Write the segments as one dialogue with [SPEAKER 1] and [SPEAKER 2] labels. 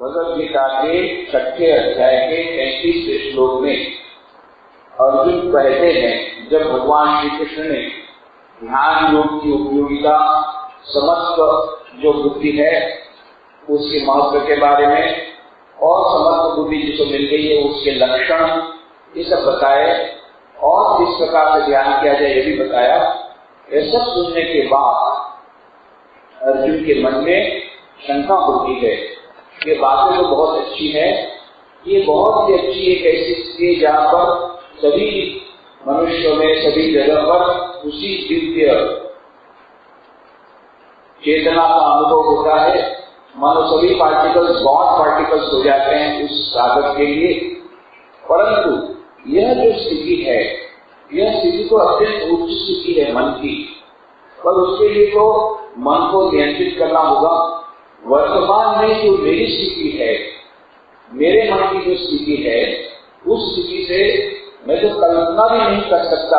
[SPEAKER 1] भगवद गीता के 6ठे अध्याय के 33वें श्लोक में अर्जुन कहते हैं, जब भगवान श्री कृष्ण ने ध्यान योग की उपयोगिता, समस्त जो बुद्धि है उसके महत्व के बारे में और समस्त बुद्धि जिसको मिल गई है उसके लक्षण, ये सब बताए और किस प्रकार से ध्यान किया जाए ये भी बताया। ये सब सुनने के बाद अर्जुन के मन में शंका होती है, ये बातें तो बहुत अच्छी है, ये बहुत ही अच्छी एक ऐसी स्थिति है जहाँ पर सभी मनुष्यों में, सभी जगह पर उसी दिव्य चेतना का अनुभव होता है, मानो सभी पार्टिकल्स गॉड पार्टिकल्स हो जाते हैं उस साधक के लिए। परंतु यह जो स्थिति है, यह स्थिति तो अत्यंत उच्च स्थिति है मन की, पर उसके लिए तो मन को नियंत्रित करना होगा। वर्तमान में जो मेरी स्थिति है, मेरे मन की जो स्थिति है, उस स्थिति से मैं तो कल्पना भी नहीं कर सकता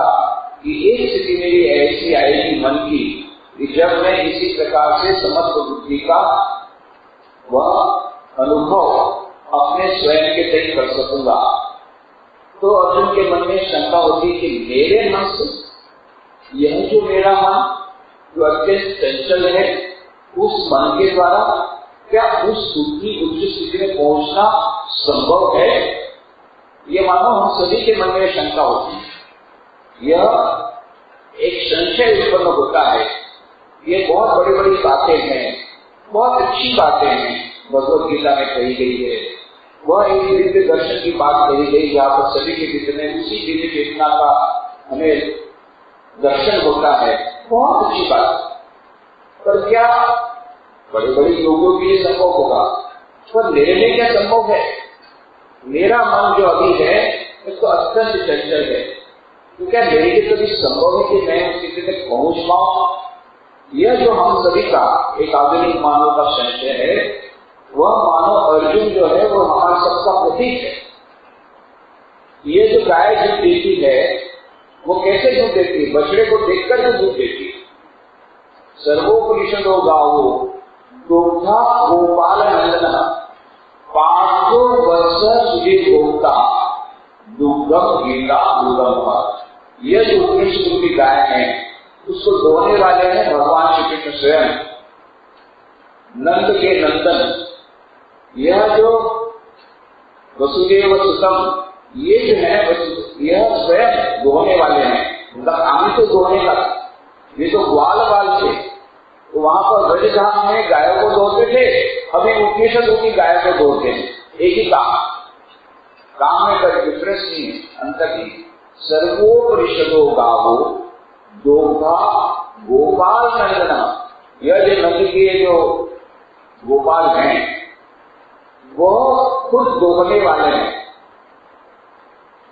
[SPEAKER 1] कि एक स्थिति मेरी ऐसी आएगी मन की कि जब मैं इसी प्रकार से समस्त बुद्धि का वह अनुभव अपने स्वयं के तय कर सकूंगा। तो अर्जुन के मन में शंका होती कि मेरे मन से, यह जो मेरा मन जो अत्यंत चंचल है, उस मन के द्वारा क्या उस बुद्धि उच्च स्थिति में पहुंचना संभव है? ये मानो हम सभी के मन में शंका होती है, यह एक संशय उत्पन्न होता है। ये बहुत बड़ी बड़ी बातें हैं, बहुत अच्छी बातें हैं, भगवद गीता में कही गई है। वह एक दिव्य दर्शन की बात कही गई जहाँ पर सभी के भीतर उसी दिव्य चेतना का हमें दर्शन होता है, बहुत अच्छी बात। पर क्या बड़े बड़े लोगों के लिए संभव होगा? पर मेरे लिए क्या संभव है? मेरा मन जो अभी है तो अत्यंत चंचल है, तो क्या मेरे लिए कभी संभव है कि मैं उस स्थिति तक पहुंच पाऊं? यह जो हम सभी का एक आधुनिक मानव का संशय है, वह मानव अर्जुन जो है वो हमारे सबका प्रतीक है। ये जो गाय दूध देती है वो कैसे दूध देती है? बछड़े को देखकर जो दूध देती है। सर्वोपनिषदो गावो दुग्धा गोपाल नंदन पार्थो वर्ष सुधीर भोक्ता दुग्धम गीता दुर्गम। यह जो उपनिषद की गाय है उसको दोहने वाले हैं भगवान श्री कृष्ण स्वयं, नंद के नंदन। यह जो वसुदेव सुतम, ये जो है यह स्वयं दोहने वाले हैं। उनका काम ही तो दोहने का, ये तो ग्वाल बाल थे, तो वहां पर ब्रजधाम में गायों को दोहते थे, अभी उपनिषदों की गाय को दोहते हैं। एक ही काम में कोई डिफरेंस नहीं है, अंतर नहीं। सर्वोपनिषदो गावो दोग्धा गोपाल नंदना। यह जो नंद के जो गोपाल हैं वो खुद दोहने वाले हैं,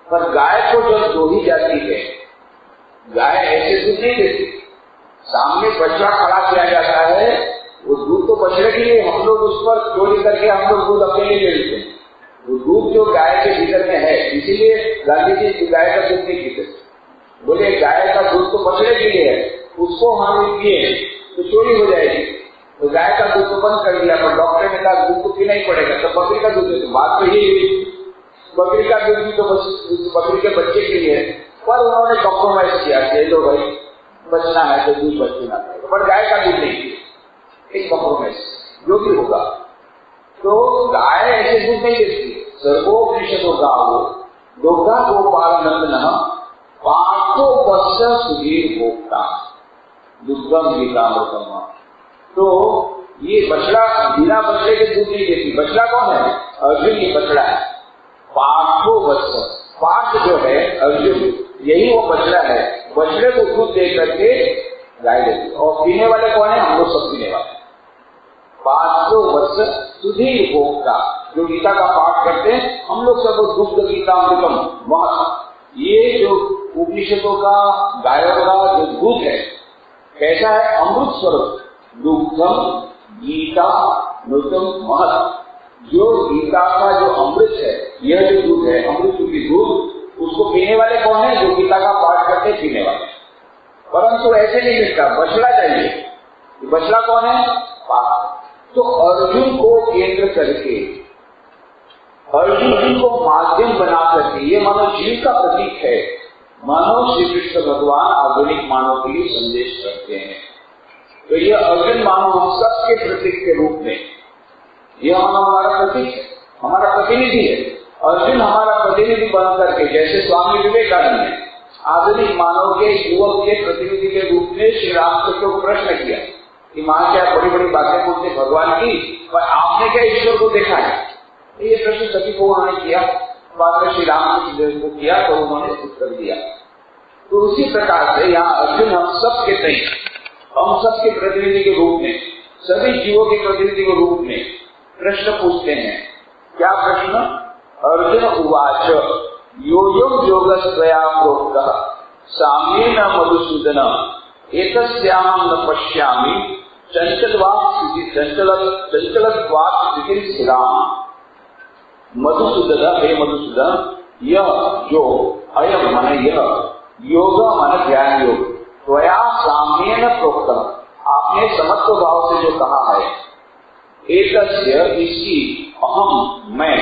[SPEAKER 1] पर गाय को जब दोही जाती है, गाय ऐसे दूध नहीं देती। सामने बछड़ा खड़ा किया जाता है, वो दूध तो बछड़े के लिए, हम लोग उस पर चोरी करके हम लोग दूध अपने लिए लेते हैं। वो दूध जो गाय के भीतर में है, इसीलिए गांधी जी गाय का दूध नहीं पीते, बोले गाय का दूध तो बछड़े के लिए है, उसको हम पिए तो चोरी हो जाएगी, तो गाय का दूध तो बंद कर दिया। पर डॉक्टर ने कहा दूध तो पीना ही पड़ेगा, तो बकरी का दूध है। तो बात तो यही हुई, बकरी का दूध भी तो बकरी के बच्चे के लिए है, पर उन्होंने कॉम्प्रोमाइज किया कि लो भाई बचना है तो दूध बचना है, पर गाय का दूध नहीं पिए, एक कॉम्प्रोमाइज जो भी होगा। तो गाय ऐसे दूध नहीं देती। सर्वोपनिषदो गावो दुग्धा गोपाल नंदन पार्थो वर्ष सुधीर भोक्ता दुग्धम गीतामृतम। तो ये बछड़ा बिना बछड़े के दूध नहीं देती। बछड़ा कौन है? अर्जुन ही बछड़ा है। पार्थो वर्ष, पार्थ जो है अर्जुन, यही वो बछड़ा है। बछड़े को दूध दे करके गाय देती, और पीने वाले कौन है? हम लोग सब पीने वाले। पार्थो वर्ष सुधीर भोक्ता, जो गीता का पाठ करते हैं हम लोग सब दुग्ध गीतामृतम महत्। ये जो उपनिषदों का गायों का जो दूध है कैसा है? अमृत स्वरूप। दुग्धम गीता मृतम महत्, जो गीता का जो अमृत है, यह जो दूध है अमृत की दूध, उसको पीने वाले कौन है? जो गीता का पाठ करते पीने वाले। परंतु ऐसे नहीं मिलता, बछड़ा चाहिए। बछड़ा कौन है? पार्थ। तो अर्जुन को केंद्र करके, अर्जुन को माध्यम बना करके, ये मानव जीव का प्रतीक है। मानव श्री कृष्ण भगवान आधुनिक मानव के लिए संदेश करते हैं। तो ये अर्जुन मानव हम सबके प्रतीक के रूप में, यह मानव हमारा प्रतीक है, हमारा प्रतिनिधि है। अर्जुन हमारा प्रतिनिधि बन करके, जैसे स्वामी विवेकानंद ने आधुनिक मानव के युवक के प्रतिनिधि के रूप में श्री रामकृष्ण को प्रश्न किया कि मां क्या बड़ी बड़ी बातें बोलते भगवान की, पर आपने क्या ईश्वर को देखा है? ये प्रश्न सभी को उन्होंने किया, बाद में श्री रामकृष्ण को किया तो उन्होंने उत्तर दिया। तो उसी प्रकार से यहाँ अर्जुन हम सबके नहीं, हम सबके प्रतिनिधि के रूप में, सभी जीवों के प्रतिनिधि के रूप में प्रश्न पूछते हैं। क्या प्रश्न? अर्जुन उवाच योऽयं योगस्त्वया प्रोक्तः साम्येन मधुसूदन एतस्याहं न पश्यामि चंचलत्वात् स्थितिं स्थिराम्। मधुसूदन, हे मधुसूदन, यह जो अयम माने यह, योग माने ज्ञान योग, त्वया साम्येन प्रोक्तः, आपने समत्व भाव से जो कहा है, एतस्य इसकी, अहम मैं,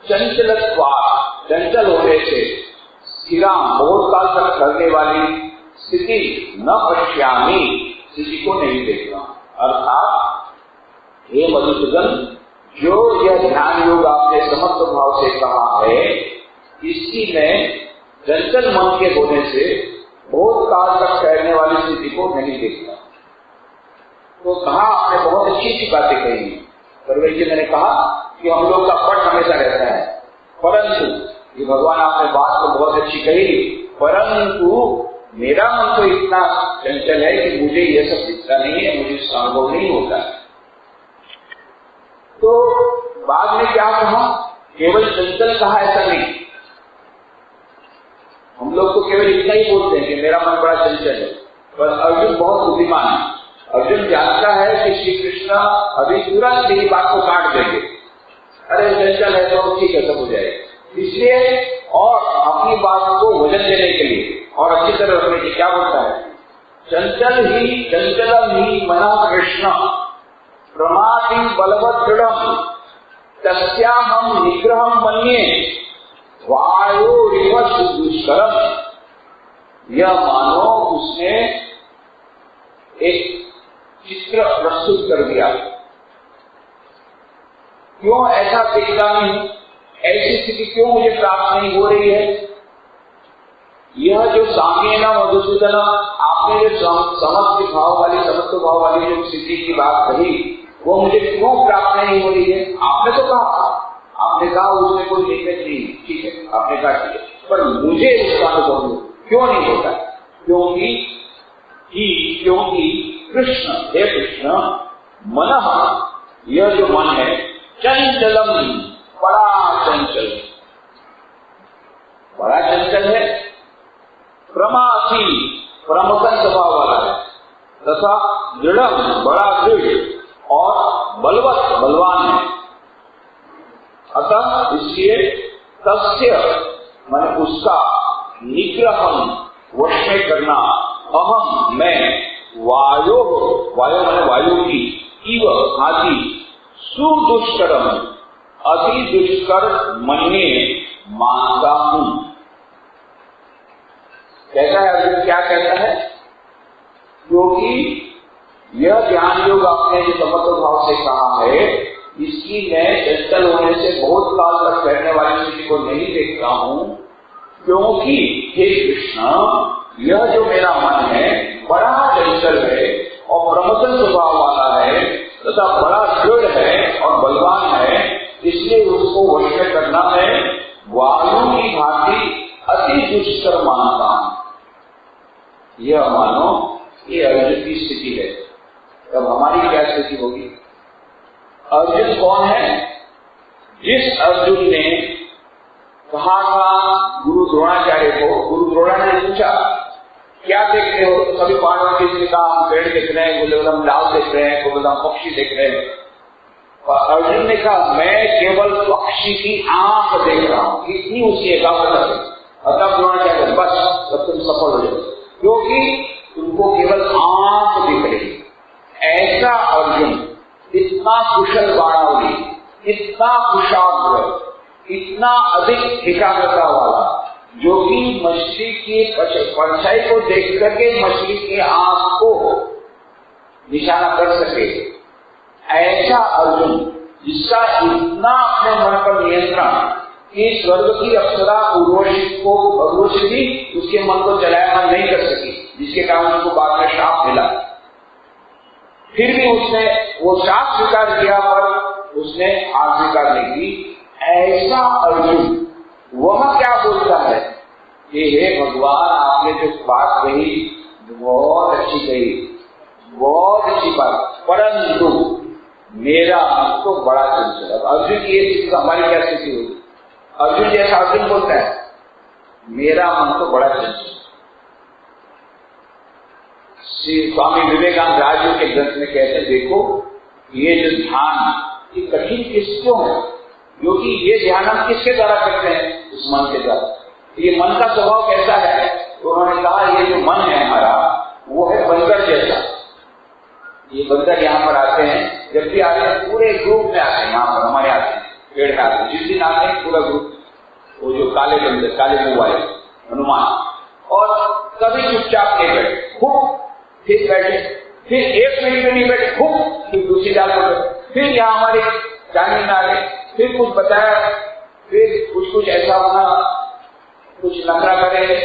[SPEAKER 1] चंचलत्वात् चंचल होने से, स्थिराम बहुत काल तक ठहरने वाली स्थिति, न पश्यामि स्थिति को नहीं देखता। अर्थात हे मधुसूदन, जो यह ध्यान योग आपने समत्व भाव से कहा है, इसकी मैं चंचल मन के होने से बहुत काल तक ठहरने वाली स्थिति को नहीं देखता। तो कहा आपने बहुत अच्छी अच्छी बातें कही, पर वैसे मैंने कहा कि हम लोग का पट हमेशा रहता है, परंतु ये भगवान आपने बात तो बहुत अच्छी कही, परंतु मेरा मन तो इतना चंचल है कि मुझे ये सब दिखता नहीं है, मुझे इसका अनुभव नहीं होता। तो बाद में क्या कहा? केवल चंचल कहा ऐसा नहीं, हम लोग तो केवल इतना ही बोलते हैं कि मेरा मन बड़ा चंचल है, पर अर्जुन बहुत बुद्धिमान है। अर्जुन जानता है कि श्री कृष्ण अभी तुरंत मेरी बात को काट देंगे, अरे चंचल है तो ठीक है, सब हो जाएगा। इसलिए और अपनी बात को वजन देने के लिए और अच्छी तरह रखने के क्या बोलता है? चंचलम ही मना कृष्ण प्रमाति बलवत् दृढ़म् तस्याहं निग्रहं मन्ये वायोरिव दुष्करम्। यह मानो उसने एक चित्र प्रस्तुत कर दिया। क्यों ऐसा दिखता नहीं, ऐसी स्थिति क्यों मुझे प्राप्त नहीं हो रही है? यह जो साम्येन मधुसूदन, आपने जो समत्व भाव वाली जो स्थिति की बात कही, वो मुझे क्यों प्राप्त नहीं हो रही है? आपने तो कहा, आपने कहा उसमें कोई दिक्कत नहीं, ठीक है, आपने कहा ठीक है, पर मुझे उसका अनुभव क्यों नहीं होता? क्योंकि कृष्ण, हे कृष्ण, मन, यह जो मन है, चंचलम, बड़ा चंचल है, प्रमाथी, प्रमथन स्वभाव वाला है, तथा दृढ़, बड़ा दृढ़ और बलवत, बलवान है। अतः इसलिए तस्य माने उसका निग्रहम, वश में करना, अहम मैं, वायो माने वायु की, इव आदि, सुदुष्करम अति दुष्कर मन्ये मानता हूं। कहता है अर्जुन, क्या कहता है? क्योंकि यह ज्ञान योग आपने जो समत्व भाव से कहा है, इसकी मैं चंचल होने से बहुत काल तक ठहरने वाली स्थिति को नहीं देखता हूं, क्योंकि हे कृष्ण, यह जो मेरा मन है बड़ा चंचल है और प्रमथन स्वभाव वाला है तथा बड़ा दृढ़ है और बलवान है, इसलिए उसको वश में करना मैं वायु की भांति अति दुष्कर मानता हूं। यह मानो ये अर्जुन की स्थिति है। तब हमारी क्या स्थिति होगी? अर्जुन कौन है? जिस अर्जुन ने कहा था गुरु द्रोणाचार्य को, गुरु द्रोणाचार्य ने पूछा क्या देखते हो? तो सभी पांडवों ने कहा हम पेड़ देख रहे हैं, बोले हम डाल देख रहे हैं, बोले हम पक्षी देख रहे हैं। और अर्जुन ने कहा मैं केवल पक्षी की आंख देख रहा हूं, इतनी उसकी एकाग्रता है। अतः द्रोणाचार्य बस तब तुम सफल हो जाओ, क्योंकि तुमको केवल आंख दिख रही। ऐसा अर्जुन इतना कुशल बाणावली, इतना कुशाग्र, इतना अधिक एकाग्रता वाला, जो कि मछली की परछाई को देख करके मछली की आंख को निशाना कर सके, ऐसा अर्जुन जिसका इतना अपने मन पर नियंत्रण कि स्वर्ग की अप्सरा उर्वशी भी उसके मन को चलायमान नहीं कर सकी, जिसके कारण उसको बाद में श्राप मिला। फिर भी उसने वो श्राप स्वीकार किया पर उसने हार स्वीकार नहीं की। ऐसा अर्जुन वह क्या बोलता है कि हे भगवान, आपने जो बात कही बहुत अच्छी कही, बहुत अच्छी बात, परंतु मेरा मन तो बड़ा चंचल। अर्जुन की ये चीज हमारी क्या स्थिति होगी? अर्जुन जैसा अर्जुन बोलता है मेरा मन तो बड़ा चंचल। श्री स्वामी विवेकानंद राजू के ग्रंथ में कहते हैं, देखो ये जो ध्यान ये कठिन किसको है, क्योंकि ये ध्यान हम किसके द्वारा करते हैं? उस मन के द्वारा। ये मन का स्वभाव कैसा है? तो उन्होंने कहा ये जो मन है हमारा वो है बंदर जैसा। ये बंदर यहाँ पर आते हैं, जब भी आते हैं पूरे ग्रुप में आते हैं, यहाँ पर हमारे आते हैं, पेड़ में आते हैं, जिस दिन आते हैं पूरा ग्रुप, वो जो काले बंदर, काले मुंह वाले हनुमान, और कभी चुपचाप नहीं बैठे, खूब फिर बैठे, फिर 1 मिनट में नहीं बैठे, खूब फिर दूसरी डाल पर, फिर यहाँ हमारे जाने में आ गए, फिर कुछ बताया, फिर कुछ ऐसा होना, कुछ नखरा करेंगे,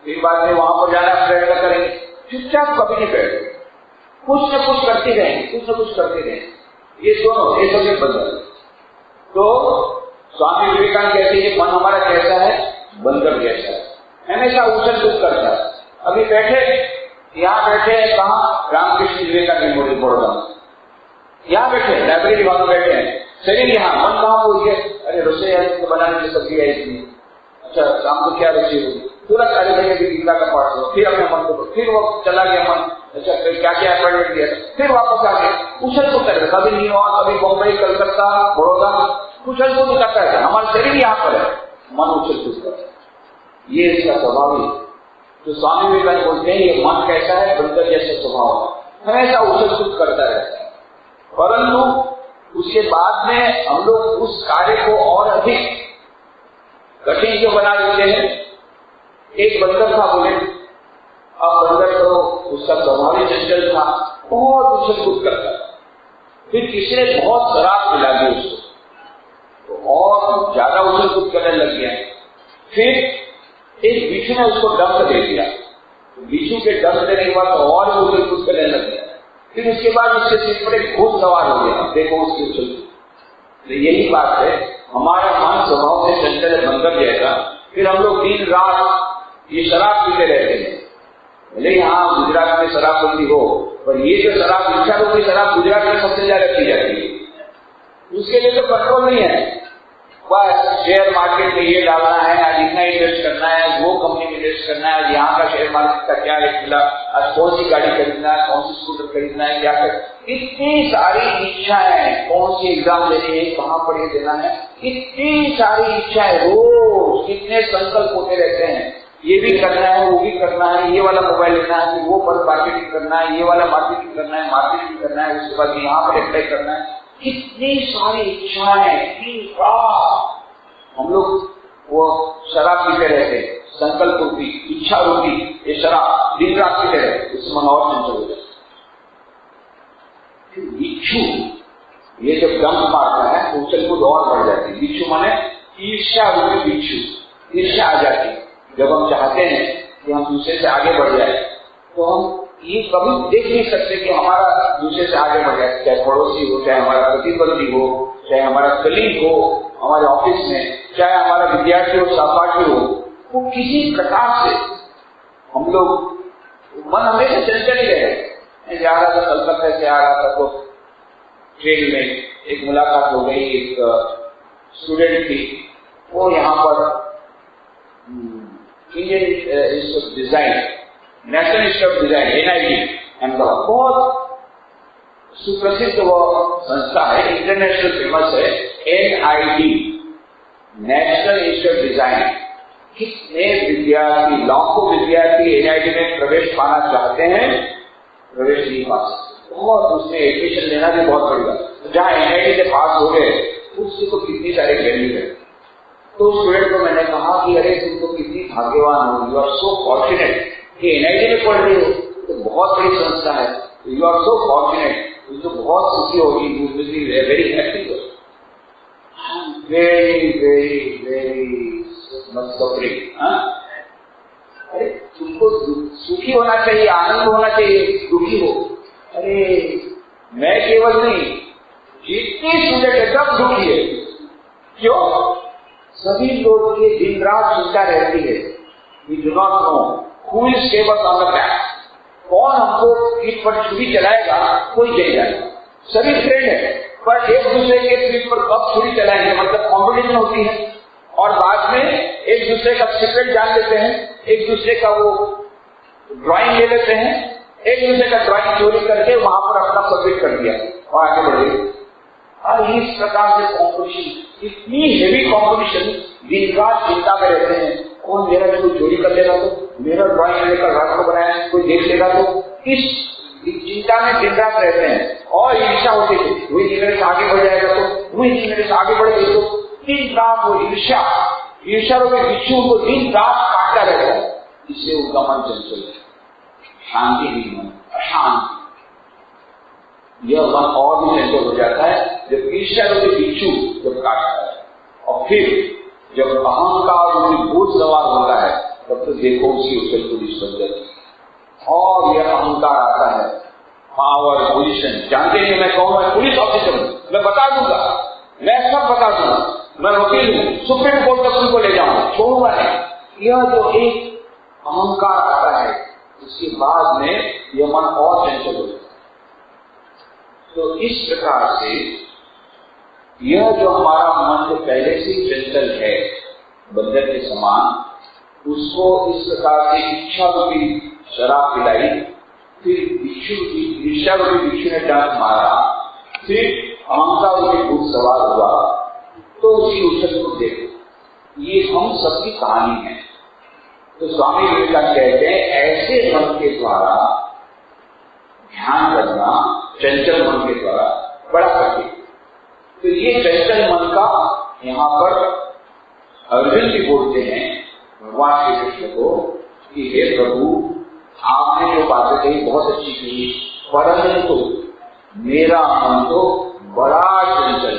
[SPEAKER 1] फिर बाद में वहां पर जाना प्रयत्न करेंगे, चुपचाप कभी नहीं बैठे, कुछ न कुछ करते रहेंगे, कुछ न कुछ करते रहेंगे। ये दोनों ये सब बंदर। तो स्वामी विवेकानंद कहते हैं मन हमारा कैसा है? बंदर जैसा है, हमेशा उछल कूद करता है। अभी बैठे, यहाँ बैठे हैं कहाँ? रामकृष्ण विवेकानंद मेमोरियल बड़ौदा, यहाँ बैठे लाइब्रेरी वालों बैठे हैं, शरीर यहाँ, मन कहाँ पहुंच गए? अरे रसोई बनाने की सब्जी आई थी, अच्छा शाम को क्या रसोई होगी, तुरंत अरे भैया की गीता का पाठ हो, फिर अपने मन को, फिर वो चला गया मन, अच्छा क्या क्या अपॉइंटमेंट दिया, फिर वापस आ गया, उछल कूद कर, कभी न्यूयॉर्क, कभी बम्बई, कलकत्ता, बड़ौदा, उछल कूद करता है। हमारा शरीर यहाँ पर है, मन उछल कूद करता है, ये इसका स्वभाव है। तो स्वामी विवेकानंद बोलते हैं ये मन कैसा है? बंदर जैसा स्वभाव है, हमेशा उछल कूद करता रहता है। परंतु उसके बाद में हम लोग उस कार्य को और अधिक कठिन जो बना देते हैं। एक बंदर था, बोले अब बंदर तो उसका स्वभाव ही चंचल था, बहुत उछल कूद करता था। फिर किसी ने बहुत शराब पिला दी उसको, तो और ज्यादा उछल कूद करने लग गया। फिर एक बिच्छू ने उसको डंक दे दिया, तो बिच्छू के डंक देने के बाद और उछल कूद करने लग गया। फिर उसके बाद उसके सिर पर एक भूत सवार हो गया, देखो उसकी उछल। तो यही बात है, हमारा मन स्वभाव से चंचल है, बंदर जैसा। फिर हम लोग दिन रात ये शराब पीते रहते हैं। भले यहाँ गुजरात में शराबबंदी हो, पर ये जो शराब, इच्छा रूपी शराब गुजरात में सबसे ज्यादा पी जाती है, उसके लिए तो कंट्रोल नहीं है। बस शेयर मार्केट में ये डालना है, आज इतना इन्वेस्ट करना है, वो कंपनी में इन्वेस्ट करना है, यहाँ का शेयर मार्केट का क्या रेट मिला, आज कौन सी गाड़ी खरीदना है, कौन सी स्कूटर खरीदना है, क्या कर, इतनी सारी इच्छाएं, कौन सी एग्जाम देनी है, कहाँ पर ये देना है, इतनी सारी इच्छाएं, रोज कितने संकल्प होते रहते हैं। ये भी करना है, वो भी करना है, ये वाला मोबाइल लेना है, वो पर मार्केटिंग करना है, ये वाला मार्केटिंग करना है, मार्केटिंग करना है, उसके बाद यहाँ पर अप्लाई करना है, कितनी सारी इच्छाएं। हम लोग वो शराब पीते रहते, संकल्प रूपी, इच्छा रूपी ये शराब दिन रात पीते रहते, उससे मन और चंचल हो जाता। बिच्छू ये जब डंक मारता है तो उछल कूद और बढ़ जाती है। बिच्छू माने ईर्ष्या रूपी बिच्छू, ईर्ष्या आ जाती है। जब हम चाहते हैं कि हम दूसरे से आगे बढ़ जाए, तो हम ये कभी देख नहीं सकते कि हमारा दूसरे से आगे बढ़ जाए, चाहे पड़ोसी हो, चाहे हमारा प्रतिद्वंदी हो, चाहे हमारा कलीग हो हमारे ऑफिस में, चाहे हमारा विद्यार्थी हो, सहपाठी हो, वो किसी प्रकार से हम लोग मन हमेशा चंचल ही रहे। मैं जा रहा था, कलकत्ता से आ रहा था, तो ट्रेन में एक मुलाकात हो गई, एक स्टूडेंट थी, वो यहाँ पर Indian institute of design, national institute of design NID Ahmedabad, बहुत सुप्रसिद्ध वो संस्था है, इंटरनेशनल फेमस है, NID national institute of design. कितने विद्यार्थी, लाखों विद्यार्थी NID में प्रवेश पाना चाहते हैं, प्रवेश नहीं पा सकते। बहुत उसमें एडमिशन लेना भी बहुत बड़ी बात, जहाँ NIT से पास हो गए उससे तो कितनी सारी वैल्यू है। तो स्टूडेंट को मैंने कहा कि अरे तुम तो कितनी भाग्यवान हो, यू आर सो फॉर्चुनेट कि NIT में पढ़ रही हो, तो बहुत बड़ी संस्था है, यू आर सो फॉर्चुनेट, तुम तो बहुत सुखी होगी, you will be very happy. Very very very much suffering. अरे तुमको सुखी होना चाहिए, आनंद होना चाहिए, दुखी हो। अरे मैं केवल नहीं, जितनी स्टूडेंट है सब दुखी है। क्यों? सभी लोगों की दिन रात चिंता रहती है, we do not know who is stable on the back, कौन हमको पीठ पर छुरी चलाएगा, कोई नहीं जाएगा। सभी फ्रेंड है, पर एक दूसरे के पीठ पर कब छुरी चलाएंगे, मतलब कॉम्पिटिशन होती है, और बाद में एक दूसरे का सीक्रेट जान लेते हैं, एक दूसरे का वो ड्राइंग ले लेते हैं, एक दूसरे का ड्राइंग चोरी करके वहां पर अपना सबमिट कर दिया और आगे बढ़े। और इस प्रकार से कॉम्पिटिशन, इतनी हेवी कॉम्पिटिशन, दिन रात चिंता में रहते हैं, कौन मेरा कोई चोरी कर लेगा तो, मेरा ड्राइंग लेकर रात को बनाया कोई देख लेगा तो, इस चिंता में दिन रात रहते हैं। और ईर्ष्या होती है, वही मेरे से आगे बढ़ जाएगा तो, वही मेरे से आगे बढ़ेगी तो, दिन रात वो ईर्ष्या रूपी बिच्छू को दिन रात काटता रहता है। इससे उनका मन चंचल है, शांति नहीं, मन अशांति। यह मन और भी चंचल हो जाता है जब ईर्ष्या रूपी बिच्छू जब काटता है। और फिर जब अहंकार रूपी भूत सवार होता है, तब तो देखो उसकी उछल पुलिस बन जाती है। और यह अहंकार आता है, पावर पोजीशन, जानते हैं मैं कौन, मैं पुलिस ऑफिसर हूं, मैं बता दूंगा, मैं सब बता दूंगा, मैं वकील हूं, सुप्रीम कोर्ट तक उनको ले जाऊंगा, छोड़ूंगा नहीं। यह जो एक अहंकार आता है, उसके बाद में यह मन और चंचल हो जाता है। तो इस प्रकार से यह जो हमारा मन जो पहले से चंचल है बंदर के समान, उसको इस प्रकार से इच्छा रूपी शराब पिलाई, फिर ईर्ष्या रूपी बिच्छू ने डांट मारा, फिर अहंकार रूपी भूत सवार हुआ, तो उसकी उछल को देखो। ये हम सबकी कहानी है। तो स्वामी विवेकानंद कहते हैं ऐसे मन के द्वारा ध्यान करना, चंचल मन के द्वारा बड़ा कठिन। तो ये चंचल मन का यहाँ पर अर्जुन भी बोलते हैं भगवान श्री कृष्ण को कि हे प्रभु, आपने जो बातें कही बहुत अच्छी कही, परंतु मेरा मन तो बड़ा चंचल,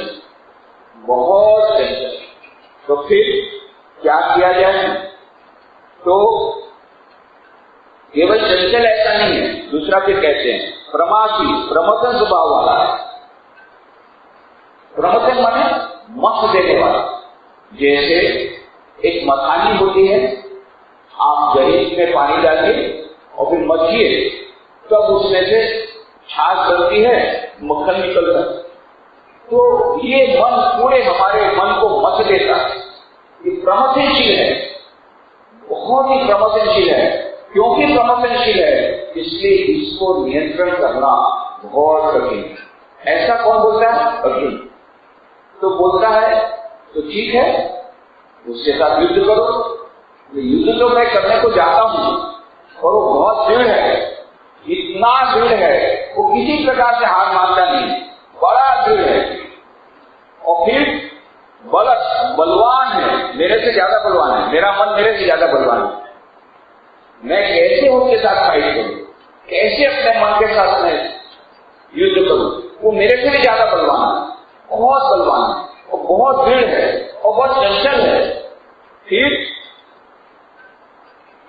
[SPEAKER 1] बहुत चंचल। तो फिर क्या किया जाए? तो केवल चंचल ऐसा नहीं है, दूसरा फिर कहते हैं प्रमासी, प्रमथन स्वभाव वाला है। प्रमथन माने मत देने वाला। जैसे एक मथानी होती है, आप दही में पानी डालिए और फिर मथिए, तब उसमें से छाछ बनती है, मक्खन निकलता है। तो ये मन पूरे हमारे मन को मत देता है, ये प्रमथनशील है, बहुत ही प्रमथनशील है। क्योंकि प्रमथनशील है इसलिए इसको नियंत्रण करना बहुत कठिन है। ऐसा कौन बोलता है? अर्जुन। तो बोलता है तो ठीक है, उसके साथ युद्ध करो। युद्ध तो मैं करने को जाता हूं, और वो बहुत दृढ़ है, इतना दृढ़ है, वो किसी प्रकार से हार मानता नहीं, बड़ा दृढ़ है। और फिर बलवान है, मेरे से ज्यादा बलवान है, मेरा मन मेरे से ज्यादा बलवान है। मैं कैसे उनके साथ फाइट करूं, कैसे अपने मन के साथ मैं युद्ध करूं? वो मेरे से भी ज्यादा बलवान है, बहुत बलवान है, और बहुत दृढ़ है, और बहुत चंचल है। फिर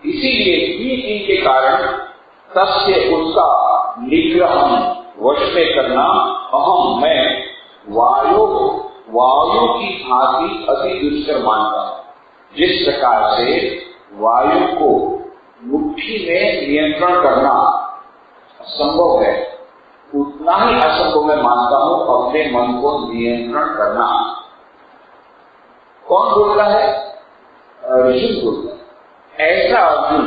[SPEAKER 1] इसीलिए इनके कारण तस्य उसका निग्रह वश में करना, अहम मैं वायु की भांति अति दुष्कर मानता हूं। जिस प्रकार से वायु को मुट्ठी में नियंत्रण करना असंभव है, उतना ही असंभव मैं मानता हूं अपने मन को नियंत्रण करना। कौन बोलता है? अर्जुन बोलता है। ऐसा अर्जुन,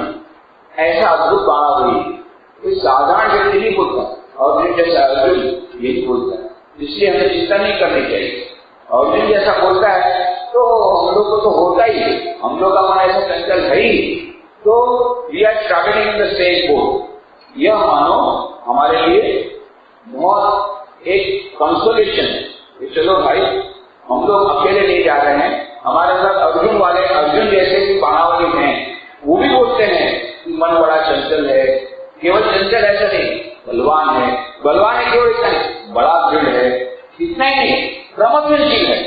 [SPEAKER 1] ऐसा अद्भुत बात हुई, कोई साधारण व्यक्ति नहीं बोलता। अर्जुन जैसा अर्जुन यही बोलता है, इसलिए हमें चिंता नहीं करनी चाहिए। अर्जुन जैसा बोलता है तो हम लोग को तो होता ही, हम लोग का मन ऐसा चंचल है ही, तो we are travelling in the same boat. यह मानो हमारे लिए बहुत एक कंसोलेशन है कि चलो भाई हम लोग अकेले नहीं जा रहे हैं, हमारे साथ अर्जुन जैसे भी बाणावली हैं, वो भी बोलते हैं कि मन बड़ा चंचल है। केवल चंचल ऐसा नहीं, बलवान है केवल इतना नहीं, बड़ा दृढ़ है, इतना ही नहीं, प्रमथनशील है,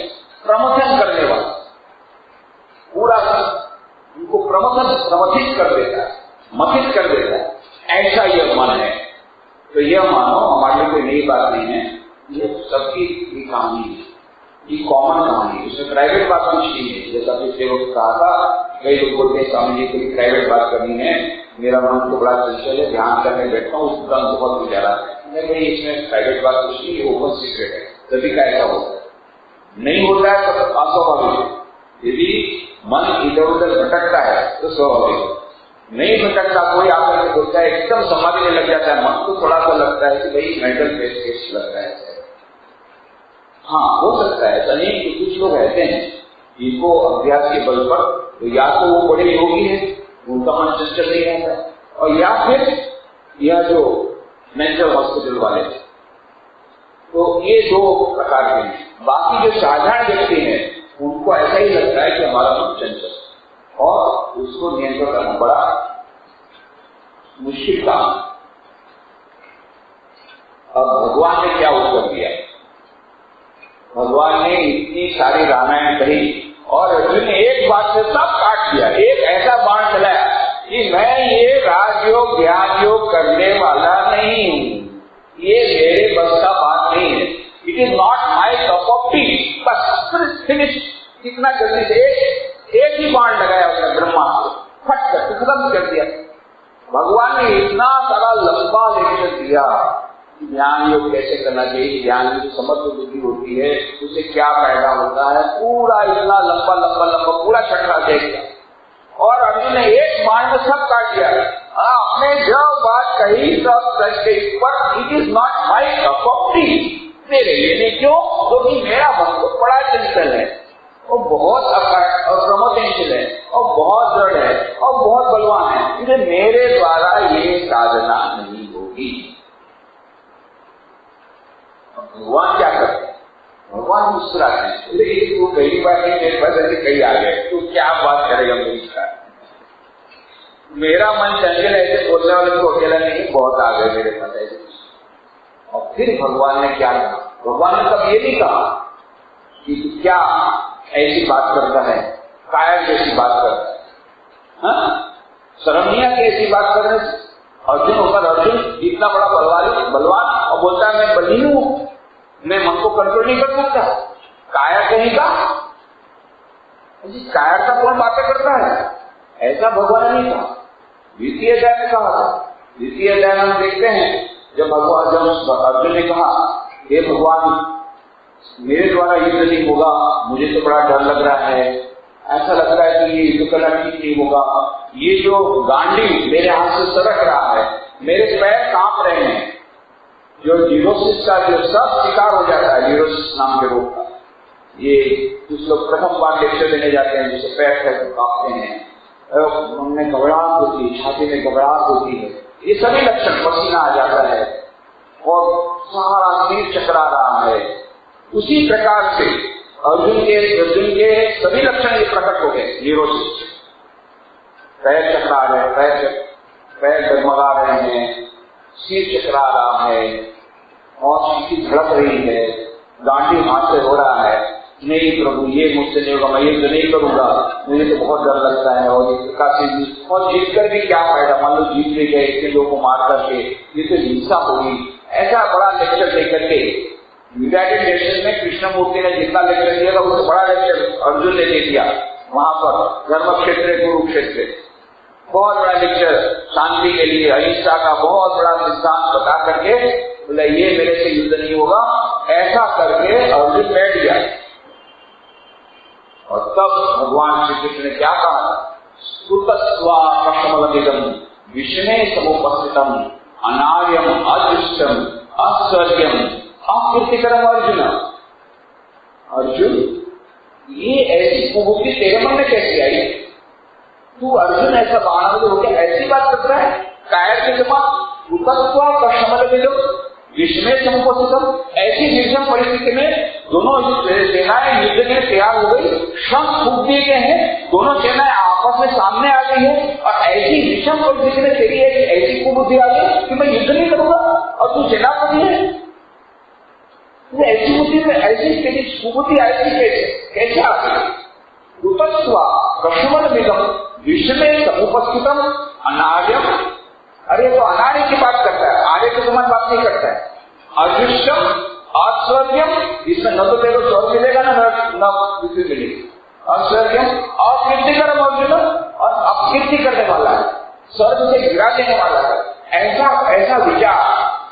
[SPEAKER 1] प्रमथन करने वाला, पूरा उनको प्रमथित कर देता है, मथित कर देता है, ऐसा यह मन है। तो यह मानो हमारे लिए कोई नई बात नहीं है, ये सबकी कहानी है, ये कॉमन कहानी है, इसमें प्राइवेट बात कुछ नहीं है। जैसा पिछले वक्त कहा था, कई लोग बोलते हैं स्वामी जी को प्राइवेट बात करनी है, मेरा मन तो बड़ा चंचल है, ध्यान करने बैठता हूँ, उसका बहुत गुजारा है। नहीं भाई, इसमें प्राइवेट बात कुछ नहीं, ओपन सीक्रेट है, सभी का ऐसा होता है। नहीं होता है तो अस्वाभाविक है। यदि मन इधर उधर भटकता है तो स्वाभाविक है, नहीं भटकता, कोई आकर के बोलता है एकदम समाधि में लग जाता है, मन तो थोड़ा सा लगता है कि भाई मेंटल केस लगता है। हाँ, हो सकता है, ऐसा नहीं कि कुछ लोग रहते हैं जिनको अभ्यास के बल पर, तो या तो वो बड़े योगी है, उनका मन चंचल नहीं रहता, और या फिर यह जो मेंटल हॉस्पिटल वाले, तो ये दो प्रकार के हैं। बाकी जो साधारण व्यक्ति हैं उनको ऐसा ही लगता है कि हमारा मन चंचल, और उसको नियंत्रण करना बड़ा मुश्किल काम। अब भगवान ने क्या उत्तर दिया? भगवान ने इतनी सारी रामायण कही और अर्जुन ने एक बात से सब काट दिया, एक ऐसा बाण चलाया कि मैं ये राजयोग ज्ञान योग करने वाला नहीं हूं, ये मेरे बस का बात नहीं है, it is not my cup of T. बस फिनिश, कितना जल्दी से एक ही बाण लगाया उसने ब्रह्मास्त्र, फट कर खत्म कर दिया। भगवान ने इतना सारा लंबा लेक्चर दिया, ज्ञान योग कैसे करना चाहिए, ज्ञान की समग्र बुद्धि होती है, उससे क्या फायदा होता है, पूरा इतना लंबा लंबा लंबा पूरा छठा देख दिया, और अर्जुन ने एक बाण में सब काट दिया। आपने जो बात कही सब सच गई, पर it is not my cup of T, मेरे लिए नहीं। क्यों? क्योंकि मेरा मन तो बड़ा चंचल है, और बहुत प्रमोटेंशियल है, और बहुत दृढ़ है, और बहुत बलवान है, इसलिए मेरे द्वारा ये साधना नहीं होगी। भगवान क्या करते हैं? भगवान मुस्कुराते हैं, लेकिन तू पहली बार नहीं, मेरे पास ऐसे कई आ गए, तू क्या बात करेगा मेरी साथ? मेरा मन चंचल ऐसे बोलने वाले को अकेला नहीं, बहुत आ गए मेरे पास ऐसे। और फिर भगवान ने क्या कहा? भगवान ने तब ये नहीं कहा कि क्या ऐसी बात करता है, कायर जैसी बात करता है, हाँ? शर्मिया की ऐसी बात करने से अर्जुन होकर, अर्जुन इतना बड़ा बलवान और बोलता है मैं बली हूं, मैं मन को कंट्रोल नहीं कर सकता, कायर कहीं का? कायर का कौन बातें करता है? ऐसा भगवान ने नहीं कहा। द्वितीय अध्याय में कहा था, द्वितीय अध्याय में हम देखते हैं जब अर्जुन ने कहा हे भगवान मेरे द्वारा युद्ध नहीं होगा, मुझे तो बड़ा डर लग रहा है, ऐसा लग रहा है कि ये युद्ध करना ठीक नहीं होगा, ये जो गांडी मेरे हाथ से सरक रहा है, मेरे पैर कांप रहे हैं, जो न्यूरोसिस का जो सब शिकार हो जाता है, न्यूरोसिस नाम के रोग का, ये कुछ लोग प्रथम बार लेक्चर देने जाते हैं जिसे पैर कांपते हैं, उनमें घबराहट होती है, छाती में घबराहट होती है, ये सभी लक्षण, पसीना आ जाता है और सारा शरीर चकरा रहा है। उसी प्रकार से अर्जुन के सभी लक्षण ये प्रकट हो गए। न्यूरोसिस, पैर चकरा रहे, पैर डगमगा रहे हैं, सिर चकरा रहा है और छाती धड़क रही है, गांडी हाथ से हो रहा है, नहीं प्रभु ये मुझसे नहीं होगा, मैं ये तो नहीं करूंगा, मुझे तो बहुत डर लगता है, और इस प्रकार से और जीत कर भी क्या फायदा, मान लो जीत भी गए, इतने लोगों को मार करके, ये तो हिंसा होगी। ऐसा बड़ा लेक्चर दे करके यूनाइटेड नेशन में कृष्णमूर्ति ने जितना लेक्चर दिया था उससे बड़ा लेक्चर अर्जुन ने दे दिया वहां पर धर्म क्षेत्र, कुरुक्षेत्र, बहुत बड़ा लेक्चर शांति के लिए, अहिंसा का बहुत बड़ा सिद्धांत बता करके बोले ये मेरे से युद्ध नहीं होगा, ऐसा करके अर्जुन बैठ गया। और तब भगवान श्री कृष्ण ने क्या कहा? सुतस्वा कमलमिदं विष्णे समुपस्थितम अनार्यम अदृष्टम अस्वर्ग्यम अकीर्तिकरम। अर्जुन ये ऐसी कुबुद्धि तेरे मन में कैसी आई? तू अर्जुन ऐसा बाणावली होकर ऐसी बात करता है? कायर के जमा सुतस्वा कमलमिदं विषमे समुपस्थितम, ऐसी विषम परिस्थिति में दोनों सेनाएं युद्ध के लिए तैयार हो गई, शंख फूंक दिए गए हैं, दोनों सेनाएं आपस में सामने आ गई है, और ऐसी विषम परिस्थिति में तेरी ऐसी कुबुद्धि आ गई कि मैं युद्ध नहीं करूंगा और तू सेनापति है। ऐसी बुद्धि में ऐसी तेरी कुबुद्धि ऐसी कैसे आ गई? उपस्वा कशुमल मिदम विषमे समुपस्थितम अनार्यम। अरे तो अनार्य की बात करता है, आर्य के समान बात नहीं करता है। अदृश्यम अस्वर्गम, इसमें न तो तेरे को स्वर्ग मिलेगा न पृथ्वी मिलेगी। अस्वर्गम अकीर्तिकरम अर्जुन, और अपकीर्ति करने वाला है, स्वर्ग से गिरा देने वाला है। ऐसा विचार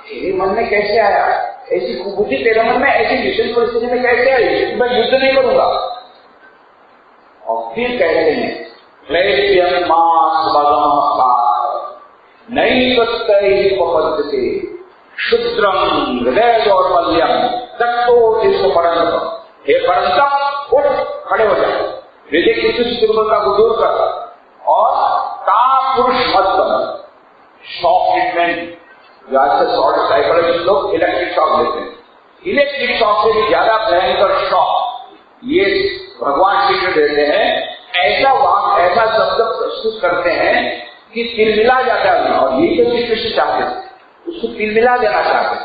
[SPEAKER 1] तेरे मन में कैसे आया? ऐसी कुबुद्धि तेरे मन में ऐसी विषम परिस्थिति में कैसे आई? मैं युद्ध नहीं करूंगा। और फिर कहते हैं क्लेश्यम मास बगम नहीं पद्धति शुद्रम हृदय दौर्बल्यम तत्तो इसको परंतम। हे परंतम उठ खड़े हो जाए, हृदय की किसी दुर्बलता को दूर कर, और कापुरुष मत बन। शॉक ट्रीटमेंट से शॉर्ट साइकोलॉजिस्ट लोग इलेक्ट्रिक शॉक देते हैं, इलेक्ट्रिक शॉक से भी ज्यादा भयंकर शॉक ये भगवान श्री कृष्ण देते हैं। ऐसा शब्द प्रस्तुत करते हैं कि तिलमिला जाता है, और यही तो श्री कृष्ण चाहते हैं, उसको तिलमिला देना चाहते हैं,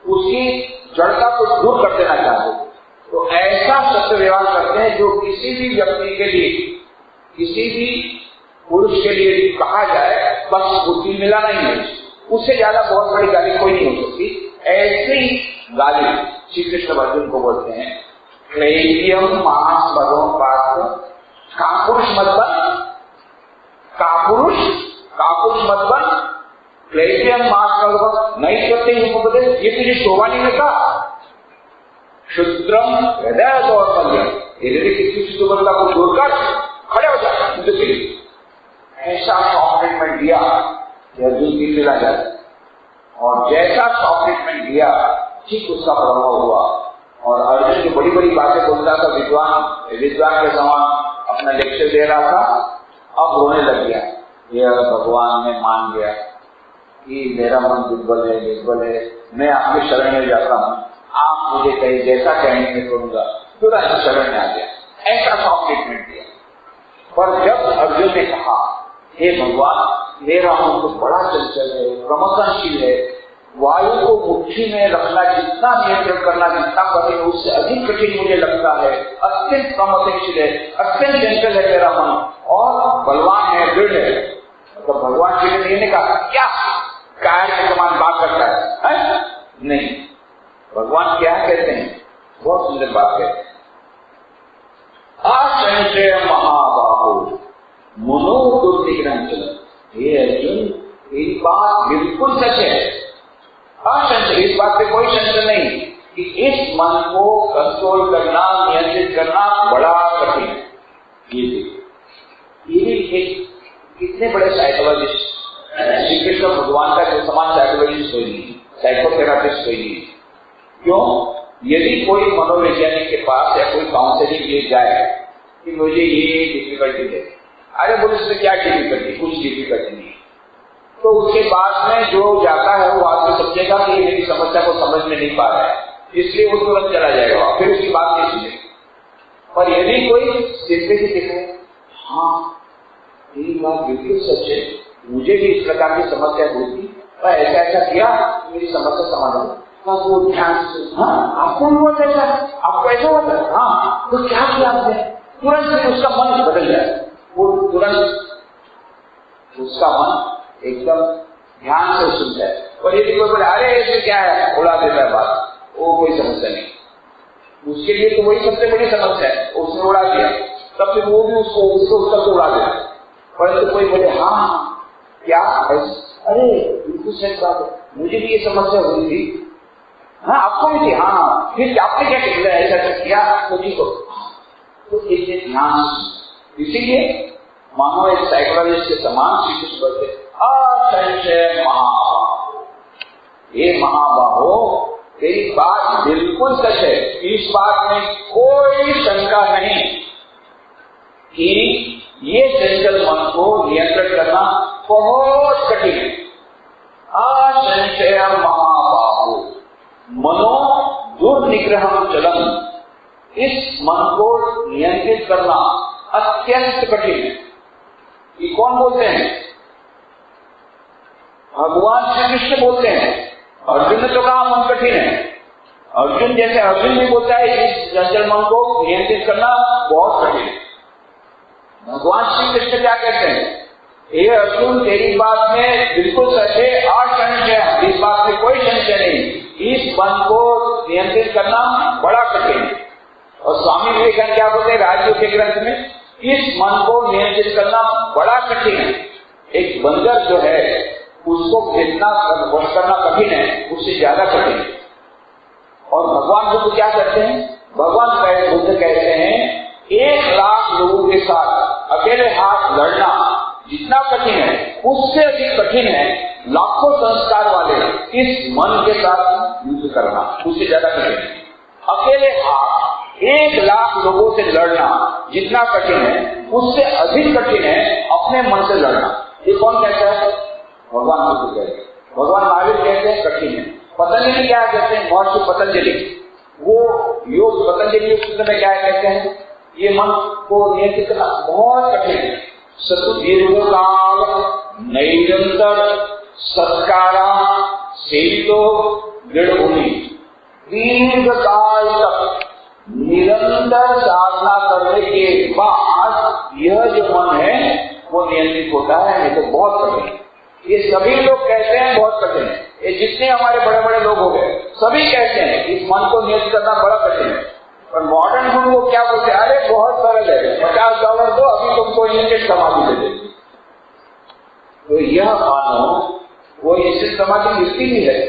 [SPEAKER 1] उसकी जड़ता को दूर कर देना चाहते हैं। तो ऐसा शब्द व्यवहार करते हैं जो किसी भी व्यक्ति के लिए, किसी भी पुरुष के लिए कहा जाए, बस वो तिलमिला नहीं है, उससे ज्यादा बहुत बड़ी गाली कोई नहीं हो सकती। ऐसी गाली श्री कृष्ण अर्जुन को बोलते हैं। क्लेशियम मास भगवान पार्थ, कापुरुष मत बन, कापुरुष मत बन, क्लेशियम मास भगवान नहीं करते उपदेश, ये तुझे शोभा नहीं मिलता। शुद्रम हृदय दौर्बल्यम, हृदय की किसी दुर्बलता को दूर कर खड़े हो जाए युद्ध के लिए। ऐसा शॉक ट्रीटमेंट दिया कि अर्जुन की मिला जाए, और जैसा शॉक ट्रीटमेंट दिया ठीक उसका प्रभाव हुआ, और अर्जुन जो बड़ी बड़ी बातें बोलता था, विद्वान के समान अपना लेक्चर दे रहा था, अब रोने लग गया। ये भगवान ने मान गया कि मेरा मन दुर्बल है, मैं आपके शरण में जाता हूँ, आप मुझे कहीं जैसा कहेंगे करूंगा, तुरंत शरण में आ गया। ऐसा शॉक ट्रीटमेंट दिया। पर जब अर्जुन ने कहा हे भगवान मेरा मन तो बड़ा चंचल है, प्रमथनशील है, वायु को मुट्ठी में रखना जितना नियंत्रण करना जितना कठिन, उससे अधिक कठिन मुझे लगता है, अत्यंत प्रमथनशील है, अत्यंत चंचल है मेरा मन, और बलवान है, दृढ़ है। तो भगवान जी ने कहा क्या कायर के समान बात करता है? नहीं, भगवान क्या कहते हैं? बहुत सुंदर बात कहते हैं। असंशय महाबाहो मनो दुर्निग्रहण चल। हे अर्जुन, एक बात बिल्कुल सच है, असंशय, इस बात पे कोई संशय नहीं कि इस मन को कंट्रोल करना, नियंत्रित करना बड़ा कठिन है। ये भी एक कितने बड़े साइकोलॉजिस्ट, श्री कृष्ण भगवान का जो समान साइकोलॉजिस्ट कोई नहीं, साइकोथेरापिस्ट कोई नहीं। क्यों? यदि कोई मनोवैज्ञानिक के पास या कोई काउंसलिंग ले जाए कि मुझे ये डिफिकल्टी है, अरे बोले इसमें क्या डिफिकल्टी? कुछ डिफिकल्टी नहीं। तो उसके बाद में जो जाता है वो आपको समझेगा कि ये मेरी समस्या को समझ में नहीं पा रहा है, इसलिए वो तुरंत चला जाएगा, फिर उसकी बात नहीं सुनेगा। पर यदि कोई सिर्फ से दिखे, हाँ ये बात बिल्कुल सच है, मुझे भी इस प्रकार की समस्या हुई थी और ऐसा किया मेरी समस्या समाधान, वो ध्यान से, हाँ आपको हुआ कैसा, आपको ऐसा हुआ था, हाँ तो क्या किया आपने? तुरंत उसका मन बदल जाए, वो तुरंत उसका मन एकदम ध्यान से सुनता है। और यदि कोई बोले अरे इसमें क्या है, उड़ा देता है बात, वो कोई समस्या नहीं, उसके लिए तो वही सबसे बड़ी समस्या है, उसने उड़ा दिया, तब फिर वो भी उसको उत्तर को उड़ा देता। परंतु कोई बोले हाँ क्या, अरे बिल्कुल सही बात है, मुझे भी ये समस्या हुई थी, हाँ आपको भी थी, हाँ फिर आपने क्या किया, ऐसा किया तो ठीक हो, तो इससे ध्यान। इसीलिए मानो एक साइकोलॉजिस्ट के समान श्री कृष्ण बोलते असंशय महाबाहो, ये महाबाहो तेरी बात बिल्कुल सच है, इस बात में कोई शंका नहीं कि ये चंचल मन को नियंत्रण करना बहुत कठिन है। असंशय महाबाहो, मनो दुर्निग्रहम चलम, इस मन को नियंत्रित करना अत्यंत कठिन है। ये कौन बोलते हैं? भगवान श्री कृष्ण बोलते हैं। अर्जुन ने तो कहा मन कठिन है। अर्जुन जैसे अर्जुन भी बोलता है इस चंचल मन को नियंत्रित करना बहुत कठिन है। भगवान श्री कृष्ण क्या कहते हैं? ये अर्जुन तेरी बात में बिल्कुल सच है, असंशय, इस बात में कोई संशय नहीं, इस मन को नियंत्रित करना बड़ा कठिन है। और स्वामी विवेकानंद क्या बोलते हैं राजयोग के ग्रंथ में? इस मन को नियंत्रित करना बड़ा कठिन है। एक बंदर जो है उसको जितना वश करना कठिन है उससे ज्यादा कठिन है। और भगवान बुद्ध क्या करते हैं? भगवान बुद्ध कहते हैं 1,00,000 लोगों के साथ अकेले हाथ लड़ना जितना कठिन है उससे अधिक कठिन है लाखों संस्कार वाले इस मन के साथ युद्ध करना, उससे ज्यादा कठिन है। अकेले हाथ 1,00,000 लोगों से लड़ना जितना कठिन है उससे अधिक कठिन है अपने मन से लड़ना। ये कौन कहता है? भगवान बुद्ध कहते हैं। भगवान महावीर कहते हैं कठिन है। पतंजलि क्या कहते हैं? महर्षि पतंजलि, वो योग पतंजलि सूत्र में क्या कहते हैं? ये मन को नियंत्रित करना बहुत कठिन है। सतु दीर्घकाल नैरंतर सत्कारा सेवितो दृढ़भूमि, दीर्घ काल तक निरंतर साधना करने के बाद यह जो मन है वो नियंत्रित होता है, नहीं तो बहुत कठिन है। ये सभी लोग कहते हैं बहुत कठिन है। ये जितने हमारे बड़े बड़े लोग हो गए सभी कहते हैं इस मन को नियंत्रित करना बड़ा कठिन है। और मॉडर्न गुरु को क्या बोलते हैं? अरे बहुत सरल है, $50 दो अभी तुमको इंस्टेंट समाधि दे देंगे। तो यह मानो वो इंस्टेंट समाधि मिलती भी है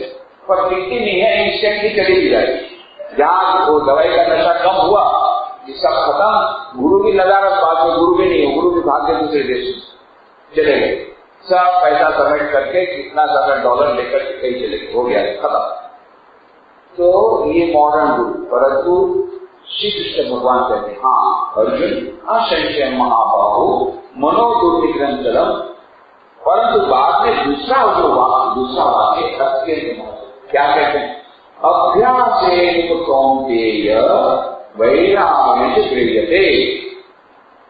[SPEAKER 1] पर मिलती नहीं है, इंस्टेंटली चली भी जाएगी। जहाँ वो दवाई का नशा कम हुआ ये सब खत्म, गुरु भी नजारत, बाद में गुरु भी नहीं हो, गुरु भी भाग के दूसरे देश चले गए, सब पैसा सबमिट करके कितना ज्यादा $, लेकर के कहीं चले गए, हो गया खत्म। तो ये मॉडर्न गुरु, परंतु श्री कृष्ण भगवान कहते हैं हाँ अर्जुन असंशय महाबाहु मनो दुर्निग्रहम चलम, परंतु बाद में दूसरा वाक्य अत्यंत महत्व क्या कहते हैं? अभ्यासेन कौन्तेय वैराग्येन क्रियते,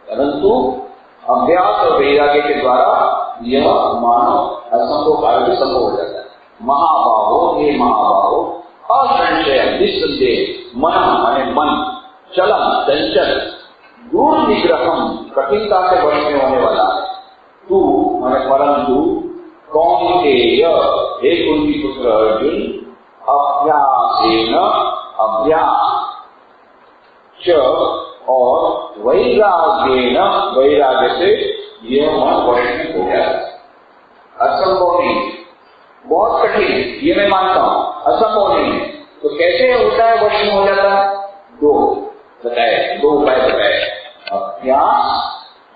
[SPEAKER 1] परंतु अभ्यास और वैराग्य के द्वारा यह मानव असंभव कार्य संभव हो जाता है। महाबाहो, हे महाबाहो, असंशय निस्संदेह, मन माने मन, चलम चंचल, दूर निग्रहम कठिनता से वश में होने वाला है, तू माने परंतु कौन्तेय, हे कुंती पुत्र अर्जुन, अभ्यासेन अभ्यास च और वैराग्येन वैराग्य से यह मन वश में हो जाता है। असंभव नहीं, बहुत कठिन, ये मैं मानता हूं, असंभव नहीं है। तो कैसे होता है वश में हो जाता है? दो उपाय बताए, अभ्यास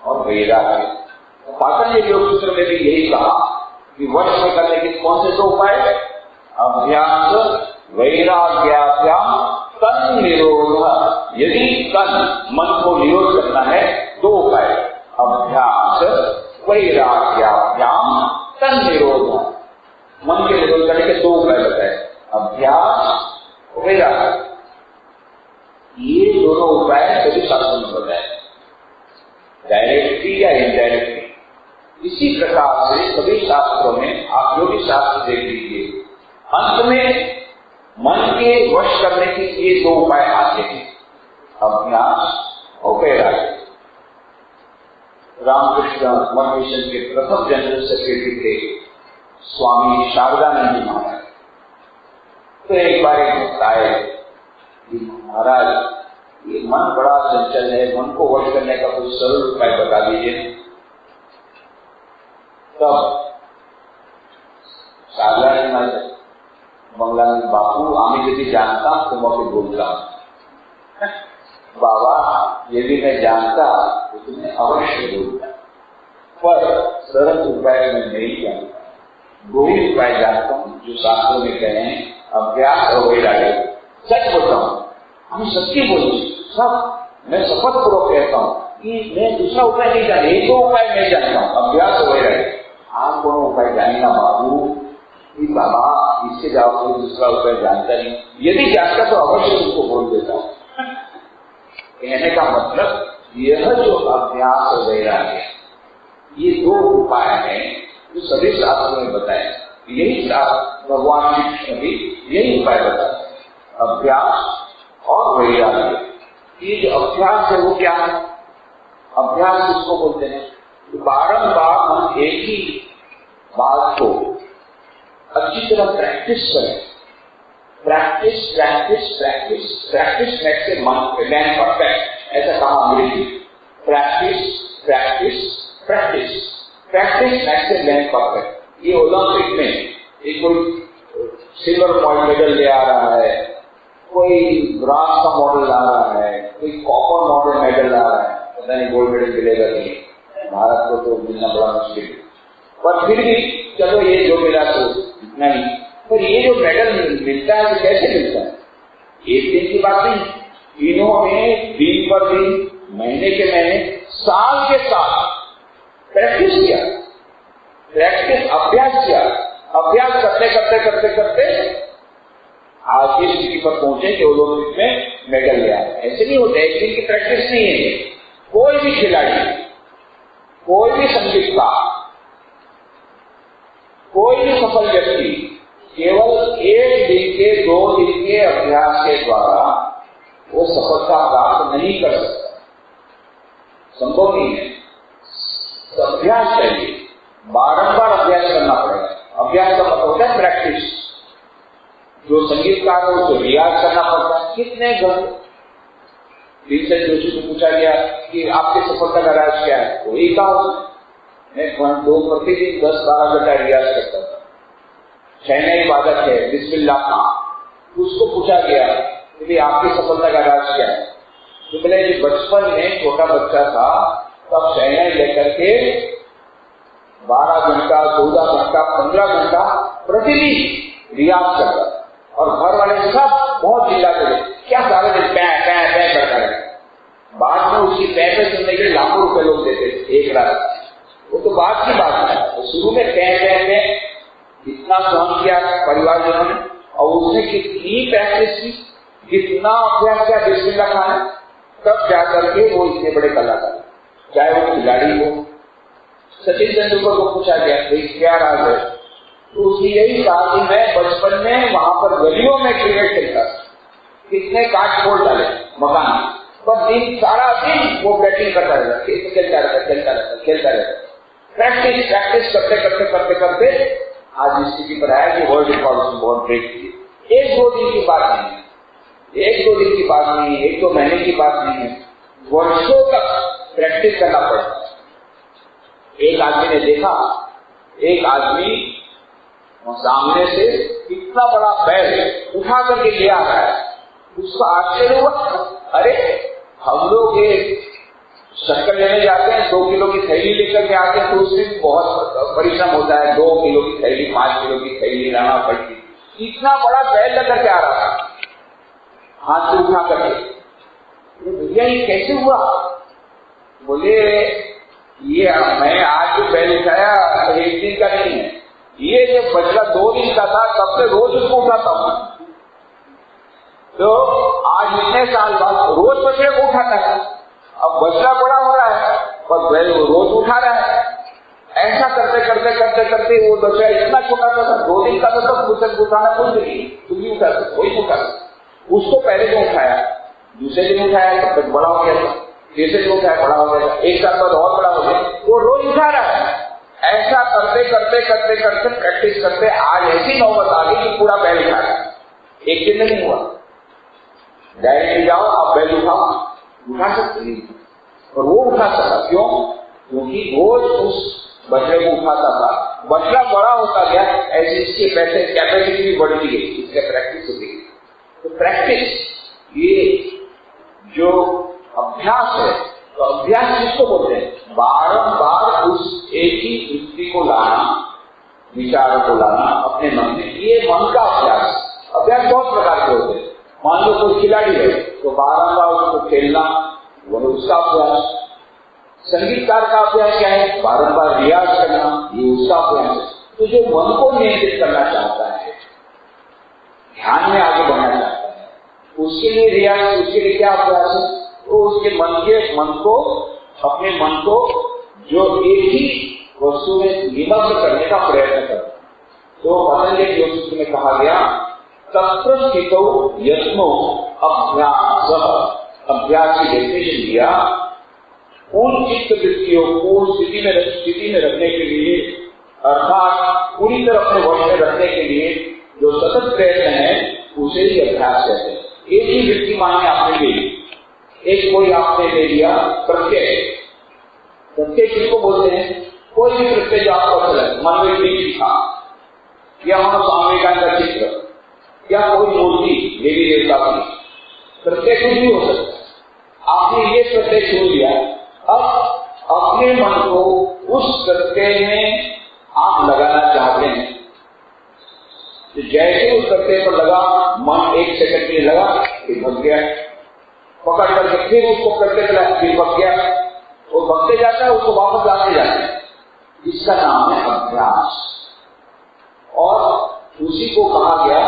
[SPEAKER 1] और वैराग्य। पातंजलि योग सूत्र में भी यही कहा कि वश में करने के कौन से 2 उपाय? अभ्यास वैराग्याभ्याम तन निरोध। यदि तन मन को निरोध करना है 2 उपाय, अभ्यास वैराग्याभ्याम तन निरोध। मन के निरोध करने के 2 उपाय बताए, अभ्यास वैराग्य। ये दोनों उपाय सभी शास्त्रों में बताए, डायरेक्टली या इनडायरेक्टली। इसी प्रकार से सभी शास्त्रों में आप जो भी शास्त्र देख लीजिए, अंत में मन के वश करने के ये 2 उपाय आते हैं, अभ्यास और वैराग्य। रामकृष्ण मठ मिशन के प्रथम जनरल सेक्रेटरी थे स्वामी शारदानंद जी महाराज। तो एक बार एक भक्त आए कि महाराज ये मन बड़ा चंचल है, मन को वश करने का कुछ सरल उपाय बता दीजिए। तब शारदानंद महाराज बंगला में, बापू आमी यदि जानता तो मैं बोलता बाबा, यदि मैं जानता तो तुम्हें अवश्य बोलता, पर सरल उपाय मैं नहीं जानता। 2 ही उपाय जानता हूँ जो शास्त्रों में कहे हैं, अभ्यास और वैराग्य। सच बोलता हूँ, हम सच्ची बोलिए सब, मैं शपथ पूर्वक कहता हूँ कि मैं दूसरा उपाय नहीं जानता, 1 उपाय नहीं जानता हूँ, अभ्यास और वैराग्य। आप कोनो उपाय जानेगा बाबू कि बाबा इसके जवाब कोई दूसरा उत्तर जानता नहीं, यदि जानता तो अवश्य उनको बोल देता हूँ। कहने का मतलब यह जो अभ्यास और वैराग्य, ये दो उपाय हैं जो सभी शास्त्रों में बताए। यही भगवान श्री कृष्ण भी यही उपाय बताते हैं, अभ्यास और वैराग्य। ये जो अभ्यास है वो क्या है? अभ्यास किसको बोलते हैं? बारंबार हम एक ही बात को अच्छी तरह प्रैक्टिस करें। Practice practice practice practice makes a man perfect, ऐसा कहा अंग्रेजी। Practice practice practice practice makes a man perfect. ये ओलंपिक में एक कोई सिल्वर मेडल ले आ रहा है, कोई ब्रॉन्ज का मॉडल ला रहा है, कोई कॉपर मॉडल मेडल ला रहा है, पता नहीं गोल्ड मेडल मिलेगा नहीं, भारत को तो मिलना बड़ा मुश्किल है, पर फिर भी चलो ये जो मिला तो इतना ही। पर ये जो मेडल मिलता है तो कैसे मिलता है? एक दिन की बात नहीं, इन्होंने दिन पर दिन, महीने के महीने, साल के साल प्रैक्टिस किया, प्रैक्टिस अभ्यास किया, अभ्यास करते करते करते करते आज की स्थिति पर पहुंचे कि ओलंपिक में मेडल ले आए। ऐसे नहीं होता, एक दिन की प्रैक्टिस नहीं है। कोई भी खिलाड़ी, कोई भी संगीतकार, कोई भी सफल व्यक्ति केवल एक दिन के, 2 दिन के अभ्यास के द्वारा वो सफलता प्राप्त नहीं कर सकता, संभव नहीं है। तो अभ्यास चाहिए, बारंबार अभ्यास करना पड़ेगा। अभ्यास का मतलब होता है प्रैक्टिस। जो संगीतकार हो उसको रियाज करना पड़ता है। कितने घंटे? विंसेंट जोशी को पूछा गया कि आपके सफलता का राज क्या है? तो एक कहा मैं प्रतिदिन 10-12 घंटा रियाज करता था। शहनाई वादक है बिस्मिल्लाह खां, उसको पूछा गया कि आपकी सफलता का राज क्या है? तो बोले कि बचपन में छोटा बच्चा था तब शहनाई लेकर के 12 घंटा, 14 घंटा, 15 घंटा प्रतिदिन रियाज करता, और घर वाले सब बहुत चिल्लाते थे, क्या सारे दिन पै पै पै करता है। बाद में उसकी पै पे सुनने के लिए लाखों रुपए लोग देते एक रात। वो तो बाद की बात है, तो शुरू में पै पै पै इतना सहन किया परिवारजनों ने, और उसने कितनी प्रैक्टिस की, कितना अभ्यास किया बिस्मिल्लाह खान, तब जाकर के वो इतने बड़े कलाकार। चाहे वो खिलाड़ी हो, सचिन तेंदुलकर को पूछा गया क्या राज है, तो उसकी यही कहा कि मैं बचपन में वहां पर गलियों में क्रिकेट खेलता, कितने काट फोड़ डाले मकान, पर दिन सारा दिन वो बैटिंग करता रहता, खेलता रहता खेलता रहता खेलता रहता। प्रैक्टिस प्रैक्टिस करते करते करते करते आज स्थिति पर आया कि वर्ल्ड रिकॉर्ड उसने बहुत ब्रेक किए। 1-2 दिन की बात नहीं है, 1-2 दिन की बात नहीं है, 1-2 महीने की बात नहीं है, वर्षों तक प्रैक्टिस करना पड़ता है। एक आदमी ने देखा, एक आदमी सामने से इतना बड़ा बैल उठा करके ले आ रहा है, उसका आश्चर्य हुआ, अरे हम लोग एक शक्कर लेने जाते हैं, 2 किलो की थैली लेकर के आते हैं तो उसमें बहुत परिश्रम होता है, 2 किलो की थैली, 5 किलो की थैली लाना पड़ती, इतना बड़ा बैल लेकर के आ रहा था हाथ से उठा करके। भैया ये कैसे हुआ? बोले ये मैं आज जो बैल उठाया 1 दिन का नहीं है, ये जब बछड़ा 2 दिन का था तब से रोज उसको उठाता हूं, तो आज इतने साल बाद रोज बछड़े को उठाता है। अब बछड़ा बड़ा हो रहा है पर बैल रोज उठा रहा है। ऐसा करते करते करते करते वो बछड़ा इतना छोटा था, 2 दिन का था, तब उठाना कुछ नहीं, तुम भी उठा सकते, कोई उठा सकते। उसको पहले जो उठाया, दूसरे दिन उठाया तब तक बड़ा हो गया था, तीसरे दिन उठाया बड़ा हो गया था, 1 साल बाद और बड़ा हो गया, वो रोज उठा रहा है। ऐसा करते करते करते करते प्रैक्टिस करते आज ऐसी नौबत आ गई कि पूरा बैल उठा रहा है। एक दिन में नहीं हुआ, डायरेक्ट जाओ आप बैल उठाओ, उठा सकते नहीं, और वो उठा सका। क्यों? क्योंकि रोज उस बछड़े को उठाता था, बछड़ा बड़ा होता गया, ऐसी इसकी कैपेसिटी भी बढ़ती गई, इसका प्रैक्टिस होती गई। तो प्रैक्टिस, ये जो अभ्यास है, तो अभ्यास किसको बोलते हैं? बारंबार उस एक ही वृत्ति को लाना, विचार को लाना अपने मन में, ये मन का अभ्यास। अभ्यास बहुत प्रकार के होते हैं। मान लो कोई खिलाड़ी है तो बारंबार उसको खेलना, वह उसका अभ्यास। संगीतकार का अभ्यास क्या है? बारंबार रियाज करना, ये उसका अभ्यास है। तो जो मन को नियंत्रित करना चाहता है ध्यान में आगे बढ़ना चाहता है, उसके लिए रियाज, उसके लिए क्या अभ्यास है? तो उसके मन को अपने मन को जो एक ही वस्तु में निमग्न करने का प्रयत्न करता है। तो पतंजलि योग सूत्र में कहा गया तत्र स्थितौ यत्नो अभ्यास, अभ्यास की डेफिनेशन दिया उन चित्त वृत्तियों को स्थिति में रखने के लिए, अर्थात पूरी तरह अपने वश में रखने के लिए जो सतत प्रयत्न है उसे ही अभ्यास कहते हैं। एक ही वृत्ति माने आपने ले ली, एक कोई आपने ले लिया प्रत्यय, प्रत्यय किसको बोलते हैं? कोई भी प्रत्यय जो आपको चले, मन में दिखा या हम स्वामी विवेकानंद का चित्र या कोई मूर्ति देवी देवता की, प्रत्यय कुछ भी हो सकता है। आपने ये प्रत्यय चुन लिया, अब अपने मन को उस प्रत्यय में आप लगाना चाहते हैं। तो जैसे उस प्रत्यय पर लगा, मन 1 सेकंड के लिए लगा, फिर भग गया, पकड़ करके फिर उसको प्रत्यय लगा, फिर भग गया, वो भगते जाता है, उसको वापस लाते जाते हैं। इसका नाम है अभ्यास। और उसी को कहा गया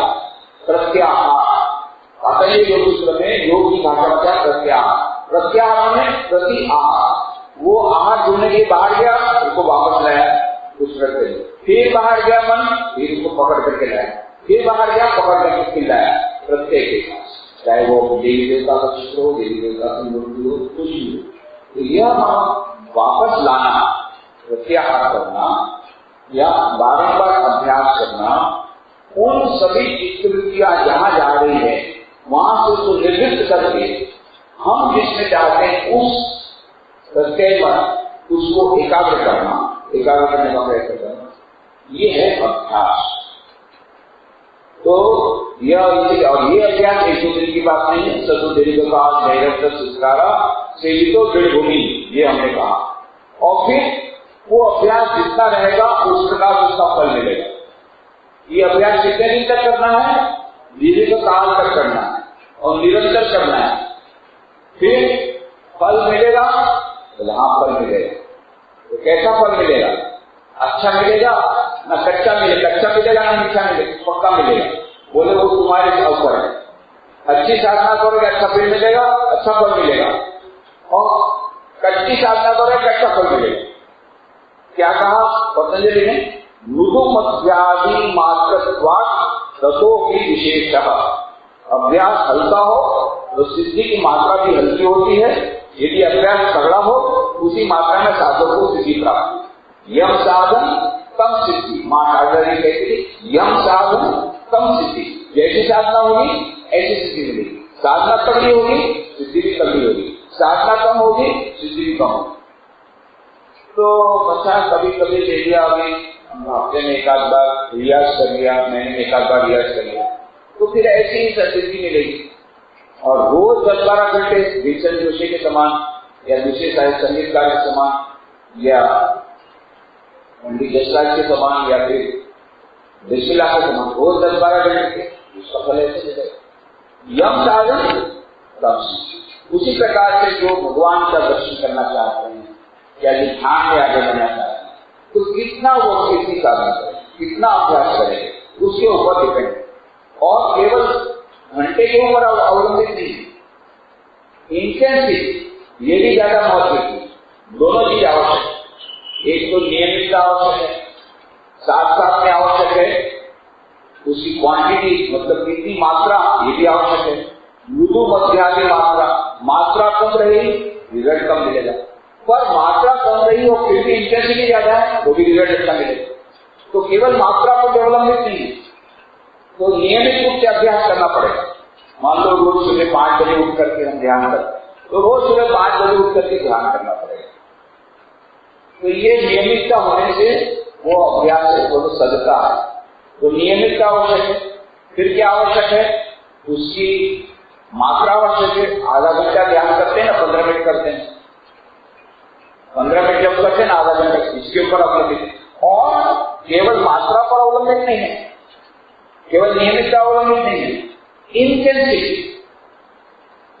[SPEAKER 1] प्रत्याहार। पतंजलि योग सूत्र में योग की भाषा में क्या? प्रत्याहार। प्रत्याहार में प्रति आहार, वो आहार जुड़ने के बाहर गया, उसको वापस लाया उस प्रत्यय, फिर बाहर गया मन, फिर उसको पकड़ करके लाया, फिर बाहर गया, पकड़ करके फिर लाया प्रत्यय के पास, चाहे वो देवी देवता का चित्र हो, देवी देवता की मूर्ति हो, कुछ भी हो। तो यह वापस लाना, प्रत्याहार करना या बारंबार अभ्यास करना, उन सभी चित्तवृत्तियां जहां जा रही है वहां से उसको निर्वृत्त करके हम जिसमें चाहते हैं उस प्रत्यय पर उसको एकाग्र करना, एकाग्र करने का प्रयत्न करना, ये है अभ्यास। तो यह और ये अभ्यास एक दो दिन की बात नहीं है। सतुदीर्घकाल नैरंतर संस्कारा सेवितो दृढ़ भूमि, ये हमने कहा। और फिर वो अभ्यास जितना रहेगा उस प्रकार उसका फल मिलेगा। ये अभ्यास कितने दिन तक करना है? दीर्घकाल तक करना है और निरंतर करना है। फिर फल मिलेगा, तो हाँ फल मिलेगा। तो कैसा फल मिलेगा? अच्छा मिलेगा ना कच्चा मिलेगा? कच्चा मिलेगा ना मीठा मिलेगा? पक्का मिलेगा। बोले वो तुम्हारे ऊपर है। अच्छी साधना करोगे अच्छा फल मिलेगा, अच्छा फल मिलेगा, और कच्ची साधना करोगे कच्चा फल मिलेगा। क्या कहा पतंजलि ने? मृदु मध्यादि मात्रत्वात् ततो ही विशेषः। अभ्यास हल्का हो तो सिद्धि की मात्रा भी हल्की होती है। यदि अभ्यास तगड़ा हो उसी मात्रा में साधक को सिद्धि प्राप्त होती। यम साधन कम सिद्धि, मां शारदा जी कहती थी यम साधन कम सिद्धि। जैसी साधना होगी ऐसी सिद्धि मिलेगी। साधना तगड़ी होगी सिद्धि भी तगड़ी होगी, साधना कम होगी सिद्धि भी कम होगी। तो बच्चा कभी कभी ले लिया, अभी हफ्ते में 1 आध बार रियाज कर लिया, महीने में 1 आध बार रियाज कर लिया, तो फिर ऐसी ही सिद्धि मिलेगी। और रोज 10-12 घंटे भीषण जोशी के समान या दूसरे साहित्य संगीतकार के समान या पंडित जसराज के समान या फिर देशिला के समान रोज 10-12 घंटे उसका फल ऐसे मिलेगा। यम साधन तम सिद्धि। उसी प्रकार से जो भगवान का दर्शन करना चाहते हैं या जो ध्यान में आगे बढ़ना चाहते हैं, तो कितना वो सिद्धि साधन करें, कितना अभ्यास करें, उसके ऊपर डिपेंड। और केवल घंटे के ऊपर अवलंबित नहीं, इंटेंसिटी ये भी ज्यादा महत्वपूर्ण। दोनों चीज आवश्यक है। एक तो नियमितता आवश्यक है, साथ साथ में आवश्यक है उसकी क्वांटिटी, मतलब कितनी मात्रा, ये भी आवश्यक है। मृदु मध्यादि मात्रा, मात्रा कम रहेगी रिजल्ट कम मिलेगा, पर मात्रा कम रही और फिर भी इंटेंसिटी ज्यादा है तो भी रिजल्ट अच्छा मिलेगा। तो केवल मात्रा पर अवलंबित नहीं है, तो नियमित रूप से अभ्यास करना पड़ेगा। मान लो रोज सुबह 5 बजे उठ करके हम ध्यान करते, तो रोज सुबह 5 बजे उठ करके ध्यान करना पड़ेगा। तो ये नियमितता होने से वो अभ्यास है, वो तो सदता है। तो नियमितता आवश्यक है। फिर क्या आवश्यक है? उसकी मात्रा आवश्यक है। आधा घंटा ध्यान करते हैं ना, 15 मिनट करते हैं, 15 मिनट जब करते हैं ना आधा घंटा, इसके ऊपर अवलंबित है। और केवल मात्रा पर अवलंबित नहीं है, केवल नियमितता अवलंबित नहीं है, इंटेंसिटी,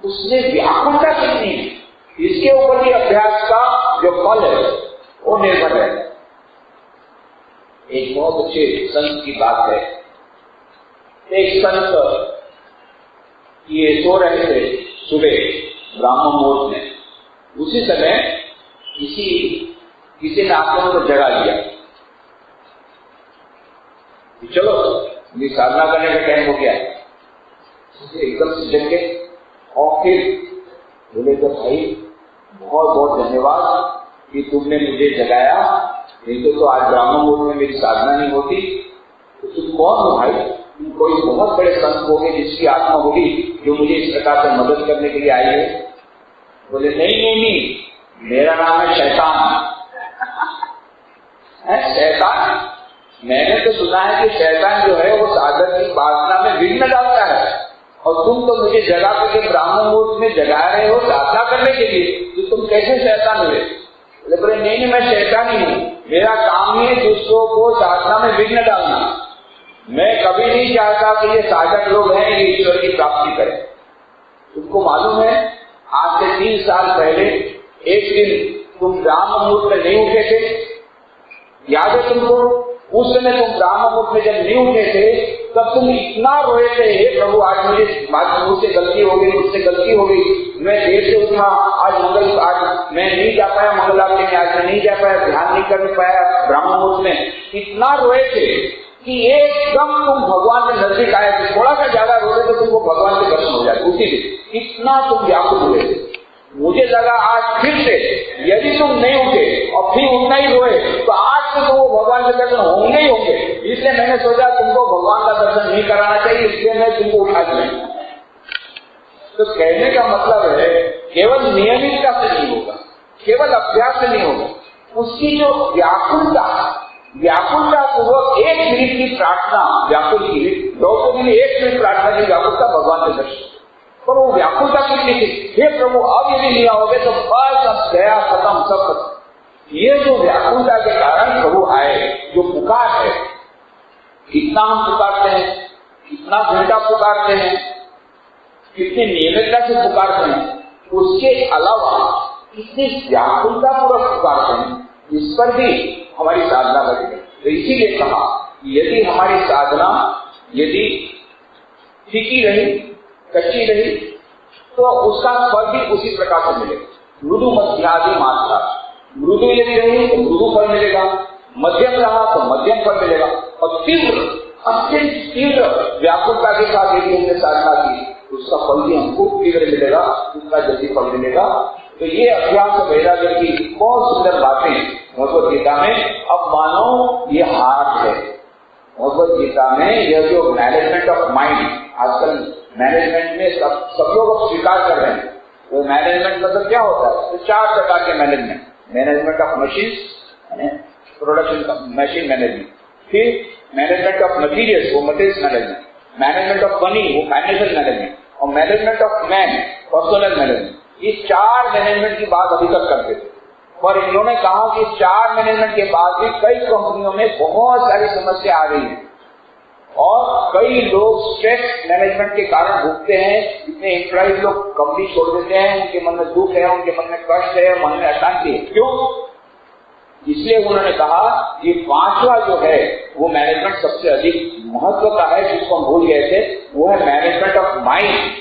[SPEAKER 1] उसमें व्याकुलता कितनी है, इसके ऊपर भी अभ्यास का जो फल है वो निर्भर है। एक बहुत अच्छे संत की बात है, एक संत ये सो रहे थे सुबह ब्राह्मण मुहूर्त में, उसी समय किसी ने आत्मा को जगा दिया, चलो ये साधना करने का टाइम हो गया। एकदम से जग गए और फिर बोले तो भाई बहुत बहुत धन्यवाद कि तुमने मुझे जगाया, नहीं तो आज ब्राह्मण मुहूर्त में मेरी साधना नहीं होती। तो तुम कौन हो भाई? तुम कोई बहुत बड़े संत होगे जिसकी आत्मा होगी जो मुझे इस प्रकार से मदद करने के लिए आई है। बोले नहीं, मेरा नाम है शैतान। शैतान? मैंने तो सुना है कि शैतान जो है वो साधक की वासना में विघ्न डालता है, और तुम तो मुझे जगा करके ब्राह्मण मुहूर्त में जगा रहे हो साधना करने के लिए, तो तुम कैसे शैतान हुए? बोले नहीं, मैं शैतान ही हूँ, मेरा काम ही है दूसरों को साधना में विघ्न डालना। मैं कभी नहीं चाहता कि ये साधक लोग हैं ये ईश्वर की प्राप्ति करें। तुमको मालूम है आज से 3 साल पहले एक दिन तुम ब्राह्मण मुहूर्त में नहीं उठे थे, याद है तुमको? उस समय तुम ब्राह्मण मुहूर्त में जब नहीं उठे थे तब तुम इतना रोए थे, हे प्रभु आज मुझसे गलती हो गई, मुझसे गलती हो गई, मैं देर से उठा, आज मैं नहीं जा पाया मंगल आरती में, आज मैं नहीं जा पाया, ध्यान नहीं कर पाया ब्राह्मण मुहूर्त में। इतना रोए थे कि एकदम तुम भगवान के नजदीक आए थे, थोड़ा सा ज्यादा रोए तो तुमको भगवान के दर्शन हो जाते उसी दिन, इतना तुम व्याकुल हुए थे। मुझे लगा आज फिर से यदि तुम नहीं उठे और फिर उतना ही रोए तो आज तो तुमको भगवान के दर्शन होंगे ही होंगे, इसलिए मैंने सोचा तुमको भगवान का दर्शन नहीं कराना चाहिए, इसलिए मैं तुमको उठा दिया। तो कहने का मतलब है केवल नियमितता से नहीं होगा, केवल अभ्यास से नहीं होगा, उसकी जो व्याकुलता पूर्वक 1 मिनट की प्रार्थना, व्याकुल की 1 मिनट प्रार्थना की व्याकुलता भगवान के दर्शन, पर वो व्याकुलता कितनी थी, हे प्रभु अब यदि नहीं आओगे तो बस अब गया, खत्म, सब खत्म। ये जो व्याकुलता के कारण प्रभु आए, जो पुकार है, कितना हम पुकारते हैं, कितना घंटा पुकारते हैं, कितनी नियमितता से पुकारते हैं, उसके अलावा कितनी व्याकुलता पूर्वक पुकारते हैं, इस पर भी हमारी साधना बढ़ेगी। तो इसीलिए कहा यदि हमारी साधना यदि फीकी रही, कच्ची रही, तो उसका फल भी उसी प्रकार से मिलेगा। मृदु मध्यादि मात्रा, मृदु यदि रही तो मृदु फल मिलेगा, मध्यम रहा तो मध्यम फल मिलेगा, और तीव्र, अत्यंत तीव्र व्याकुलता के साथ यदि हमने साधना की उसका फल भी हमको तीव्र मिलेगा, उसका जल्दी फल मिलेगा। तो ये अभ्यास वैराग्य की बहुत सुंदर बातें भगवद गीता में। अब मानो ये हाथ है, भगवद गीता में यह जो मैनेजमेंट ऑफ माइंड, आजकल मैनेजमेंट में सब लोग स्वीकार कर रहे हैं। तो मैनेजमेंट मतलब क्या होता है? तो 4 प्रकार के management, management of machine, production का मशीन मैनेजमेंट, फिर मैनेजमेंट ऑफ मटीरियल्स, वो materials management, management of money, वो फाइनेंशियल मैनेजमेंट, और management of man, personal management. ये 4 मैनेजमेंट की बात अभी तक करते थे, पर इन्होंने कहा कि 4 मैनेजमेंट के बाद भी कई कंपनियों में बहुत सारी समस्या आ रही है, और कई लोग स्ट्रेस मैनेजमेंट के कारण भुगते हैं। इतने एम्प्लॉइज लोग कंपनी छोड़ देते हैं, उनके मन में दुख है, उनके मन में कष्ट है, मन में अशांति है। क्यों? इसलिए उन्होंने कहा ये 5वां जो है वो मैनेजमेंट सबसे अधिक महत्व का है, जिसको हम भूल गए थे, वो है मैनेजमेंट ऑफ माइंड।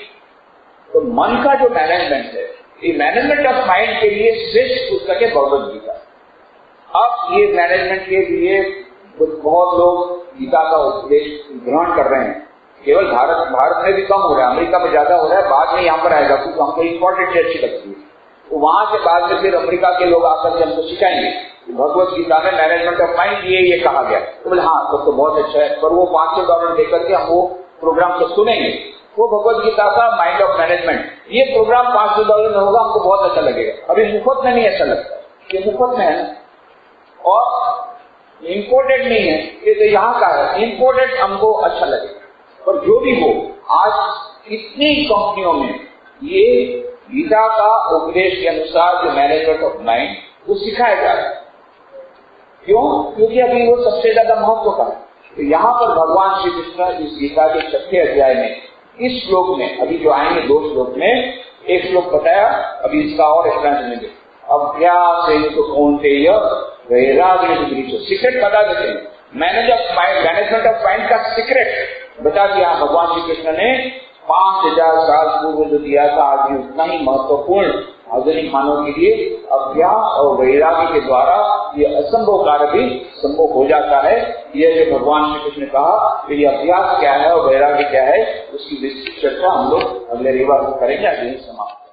[SPEAKER 1] तो मन का जो मैनेजमेंट है, ये मैनेजमेंट ऑफ माइंड के लिए श्रेष्ठ पुस्तक है भगवद गीता। अब ये मैनेजमेंट के लिए बहुत लोग गीता का उपदेश ग्रहण कर रहे हैं। केवल भारत में भी कम हो रहा है, अमेरिका में ज्यादा हो रहा है, बाद में यहाँ पर आएगा क्योंकि हमको इम्पोर्टेंट अच्छी लगती है। तो वहां से बाद में फिर अमेरिका के लोग आकर के हमको सिखाएंगे भगवद गीता में मैनेजमेंट ऑफ माइंड ये कहा गया। तो बोले हाँ तो बहुत अच्छा है, पर वो $500 देकर के हम वो प्रोग्राम को सुनेंगे। वो भगवद गीता का माइंड ऑफ मैनेजमेंट, ये प्रोग्राम $500 में होगा, हमको बहुत अच्छा लगेगा। अभी मुफ्त में नहीं अच्छा लगता, ये मुफ्त में है और इम्पोर्टेंट नहीं है, ये तो यहाँ का है, इम्पोर्टेंट हमको अच्छा लगेगा। पर जो भी हो, आज इतनी कंपनियों में ये गीता का उपदेश के अनुसार जो मैनेजमेंट ऑफ माइंड वो सिखाया जा रहा है। क्यों? क्योंकि अभी वो सबसे ज्यादा महत्व का है। तो यहाँ पर भगवान श्री कृष्ण इस गीता के 6वें अध्याय में इस श्लोक में, अभी जो आएंगे 2 श्लोक में, एक श्लोक बताया, अभी इसका और एक्सप्लेनेशन देंगे। अभ्यास कौन्तेय वैराग्य सीक्रेट बता देते हैं। मैनेजमेंट ऑफ माइंड का सीक्रेट बता दिया भगवान श्री कृष्ण ने 5000 साल पूर्व जो दिया था, आज भी उतना ही महत्वपूर्ण आधुनिक मानव के लिए अभ्यास और वैराग्य के द्वारा ये असंभव कार्य भी संभव हो जाता है। ये जो भगवान श्री कृष्ण ने कहा कि ये अभ्यास क्या है और वैराग्य क्या है, उसकी विस्तृत चर्चा हम लोग अगले रविवार को करेंगे। आज यही समाप्त।